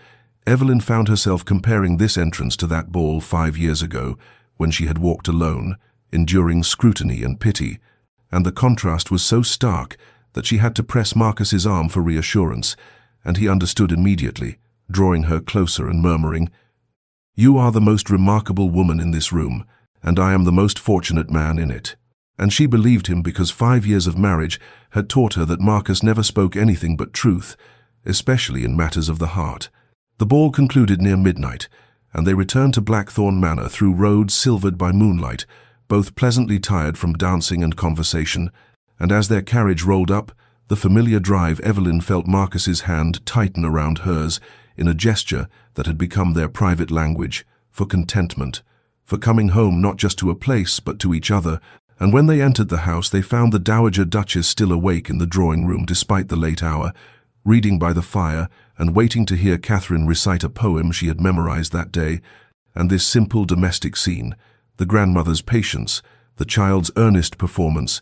Evelyn found herself comparing this entrance to that ball 5 years ago, when she had walked alone, enduring scrutiny and pity, and the contrast was so stark that she had to press Marcus's arm for reassurance, and he understood immediately, drawing her closer and murmuring, "You are the most remarkable woman in this room, and I am the most fortunate man in it." And she believed him because 5 years of marriage had taught her that Marcus never spoke anything but truth, especially in matters of the heart. The ball concluded near midnight, and they returned to Blackthorn Manor through roads silvered by moonlight, both pleasantly tired from dancing and conversation, and as their carriage rolled up the familiar drive, Evelyn felt Marcus's hand tighten around hers in a gesture that had become their private language, for contentment, for coming home not just to a place but to each other, And when they entered the house, they found the Dowager Duchess still awake in the drawing room despite the late hour, reading by the fire and waiting to hear Catherine recite a poem she had memorized that day. And this simple domestic scene, the grandmother's patience, the child's earnest performance,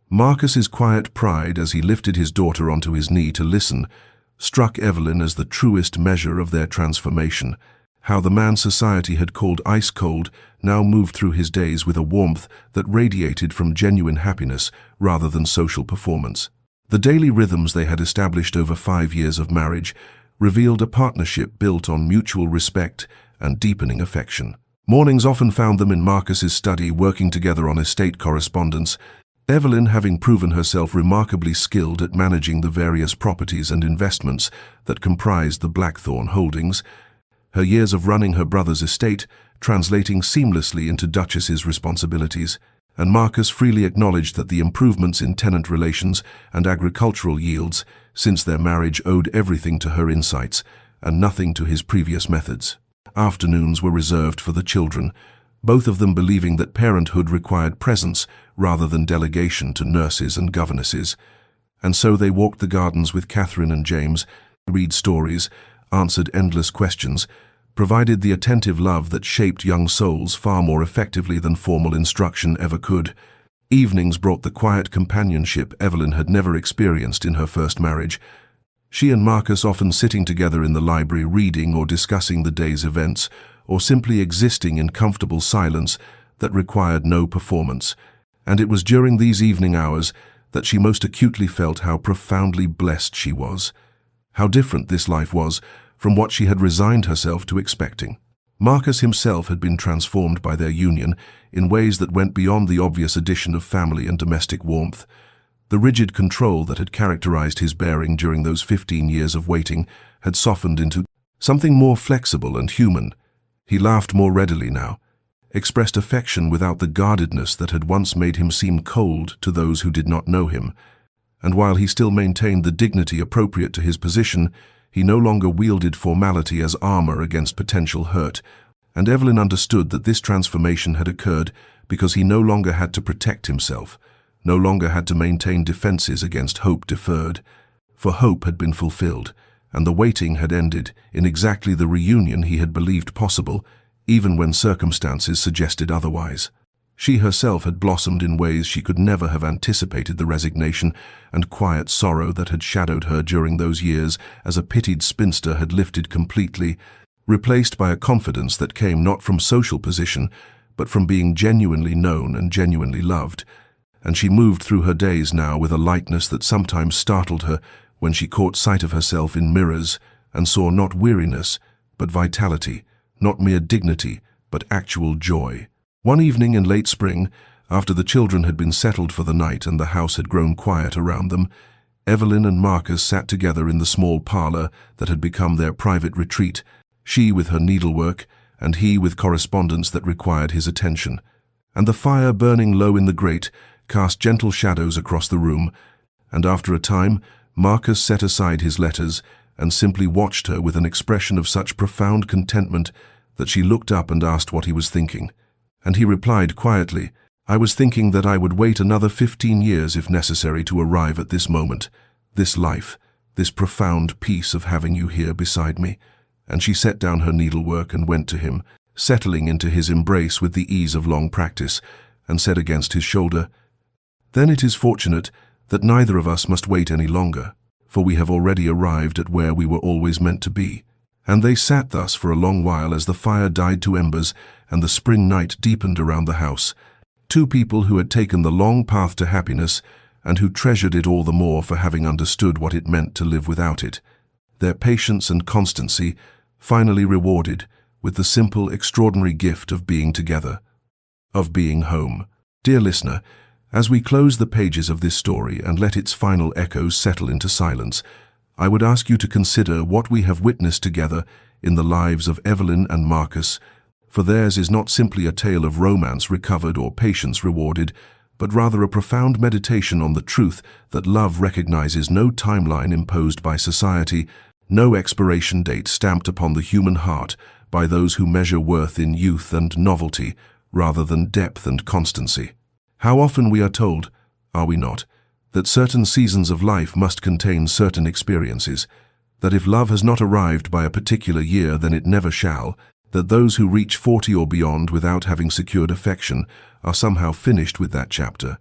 Marcus's quiet pride as he lifted his daughter onto his knee to listen, struck Evelyn as the truest measure of their transformation. How the man society had called ice-cold now moved through his days with a warmth that radiated from genuine happiness rather than social performance. The daily rhythms they had established over 5 years of marriage revealed a partnership built on mutual respect and deepening affection. Mornings often found them in Marcus's study working together on estate correspondence, Evelyn having proven herself remarkably skilled at managing the various properties and investments that comprised the Blackthorn holdings, her years of running her brother's estate translating seamlessly into Duchess's responsibilities, and Marcus freely acknowledged that the improvements in tenant relations and agricultural yields since their marriage owed everything to her insights and nothing to his previous methods. Afternoons were reserved for the children, both of them believing that parenthood required presence rather than delegation to nurses and governesses. And so they walked the gardens with Catherine and James, read stories, answered endless questions, provided the attentive love that shaped young souls far more effectively than formal instruction ever could. Evenings brought the quiet companionship Evelyn had never experienced in her first marriage. She and Marcus often sitting together in the library reading or discussing the day's events, or simply existing in comfortable silence that required no performance. And it was during these evening hours that she most acutely felt how profoundly blessed she was. How different this life was from what she had resigned herself to expecting. Marcus himself had been transformed by their union in ways that went beyond the obvious addition of family and domestic warmth. The rigid control that had characterized his bearing during those 15 years of waiting had softened into something more flexible and human. He laughed more readily now, expressed affection without the guardedness that had once made him seem cold to those who did not know him. And while he still maintained the dignity appropriate to his position, he no longer wielded formality as armor against potential hurt, and Evelyn understood that this transformation had occurred because he no longer had to protect himself, no longer had to maintain defenses against hope deferred, for hope had been fulfilled, and the waiting had ended in exactly the reunion he had believed possible, even when circumstances suggested otherwise. She herself had blossomed in ways she could never have anticipated. The resignation and quiet sorrow that had shadowed her during those years as a pitied spinster had lifted completely, replaced by a confidence that came not from social position, but from being genuinely known and genuinely loved. And she moved through her days now with a lightness that sometimes startled her when she caught sight of herself in mirrors and saw not weariness, but vitality, not mere dignity, but actual joy. One evening in late spring, after the children had been settled for the night and the house had grown quiet around them, Evelyn and Marcus sat together in the small parlor that had become their private retreat, she with her needlework and he with correspondence that required his attention. And the fire burning low in the grate cast gentle shadows across the room, and after a time Marcus set aside his letters and simply watched her with an expression of such profound contentment that she looked up and asked what he was thinking. And he replied quietly, "I was thinking that I would wait another 15 years if necessary to arrive at this moment, this life, this profound peace of having you here beside me." And she set down her needlework and went to him, settling into his embrace with the ease of long practice, and said against his shoulder, "Then it is fortunate that neither of us must wait any longer, for we have already arrived at where we were always meant to be." And they sat thus for a long while as the fire died to embers and the spring night deepened around the house, two people who had taken the long path to happiness and who treasured it all the more for having understood what it meant to live without it, their patience and constancy finally rewarded with the simple, extraordinary gift of being together, of being home. Dear listener, as we close the pages of this story and let its final echoes settle into silence, I would ask you to consider what we have witnessed together in the lives of Evelyn and Marcus, for theirs is not simply a tale of romance recovered or patience rewarded, but rather a profound meditation on the truth that love recognizes no timeline imposed by society, no expiration date stamped upon the human heart by those who measure worth in youth and novelty rather than depth and constancy. How often we are told, are we not, that certain seasons of life must contain certain experiences, that if love has not arrived by a particular year, then it never shall, that those who reach 40 or beyond without having secured affection are somehow finished with that chapter,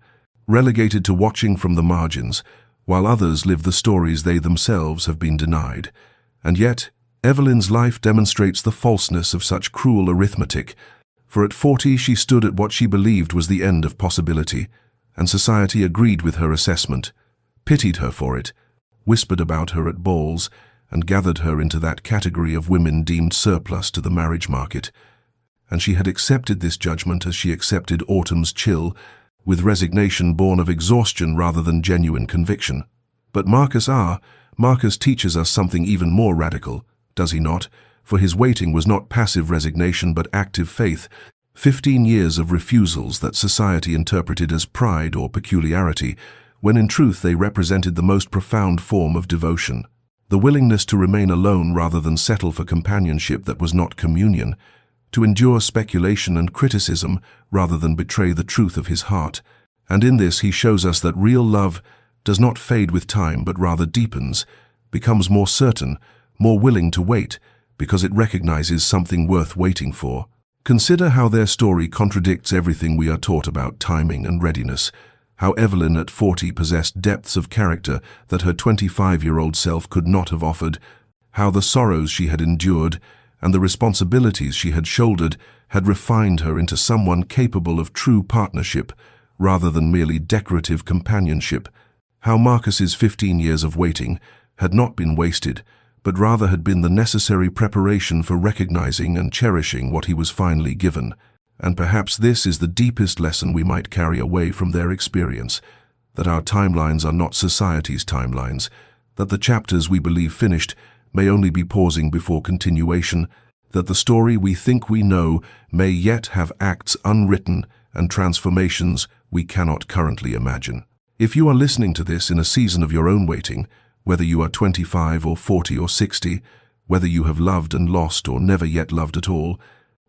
relegated to watching from the margins, while others live the stories they themselves have been denied. And yet, Evelyn's life demonstrates the falseness of such cruel arithmetic, for at 40 she stood at what she believed was the end of possibility, and society agreed with her assessment, pitied her for it, whispered about her at balls, and gathered her into that category of women deemed surplus to the marriage market. And she had accepted this judgment as she accepted autumn's chill, with resignation born of exhaustion rather than genuine conviction. But Marcus teaches us something even more radical, does he not? For his waiting was not passive resignation but active faith, 15 years of refusals that society interpreted as pride or peculiarity, when in truth they represented the most profound form of devotion. The willingness to remain alone rather than settle for companionship that was not communion, to endure speculation and criticism rather than betray the truth of his heart. And in this he shows us that real love does not fade with time but rather deepens, becomes more certain, more willing to wait, because it recognizes something worth waiting for. Consider how their story contradicts everything we are taught about timing and readiness, how Evelyn at 40 possessed depths of character that her 25-year-old self could not have offered, how the sorrows she had endured and the responsibilities she had shouldered had refined her into someone capable of true partnership rather than merely decorative companionship, how Marcus's 15 years of waiting had not been wasted, but rather had been the necessary preparation for recognizing and cherishing what he was finally given. And perhaps this is the deepest lesson we might carry away from their experience, that our timelines are not society's timelines, that the chapters we believe finished may only be pausing before continuation, that the story we think we know may yet have acts unwritten and transformations we cannot currently imagine. If you are listening to this in a season of your own waiting, whether you are 25 or 40 or 60, whether you have loved and lost or never yet loved at all,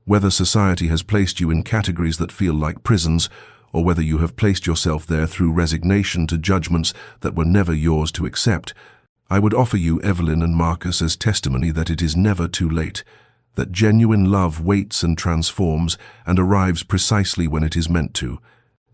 whether society has placed you in categories that feel like prisons, or whether you have placed yourself there through resignation to judgments that were never yours to accept, I would offer you Evelyn and Marcus as testimony that it is never too late, that genuine love waits and transforms and arrives precisely when it is meant to,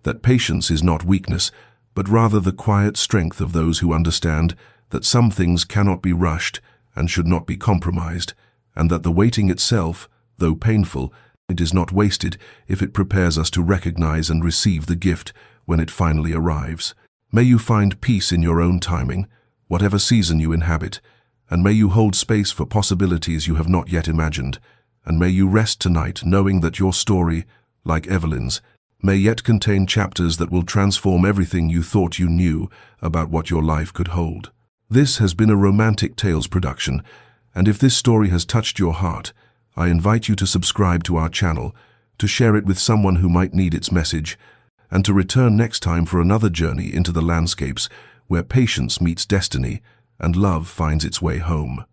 that patience is not weakness, but rather the quiet strength of those who understand that some things cannot be rushed and should not be compromised, and that the waiting itself, though painful, it is not wasted if it prepares us to recognize and receive the gift when it finally arrives. May you find peace in your own timing, whatever season you inhabit, and may you hold space for possibilities you have not yet imagined, and may you rest tonight knowing that your story, like Evelyn's, may yet contain chapters that will transform everything you thought you knew about what your life could hold. This has been a Romantic Tales production, and if this story has touched your heart, I invite you to subscribe to our channel, to share it with someone who might need its message, and to return next time for another journey into the landscapes where patience meets destiny and love finds its way home.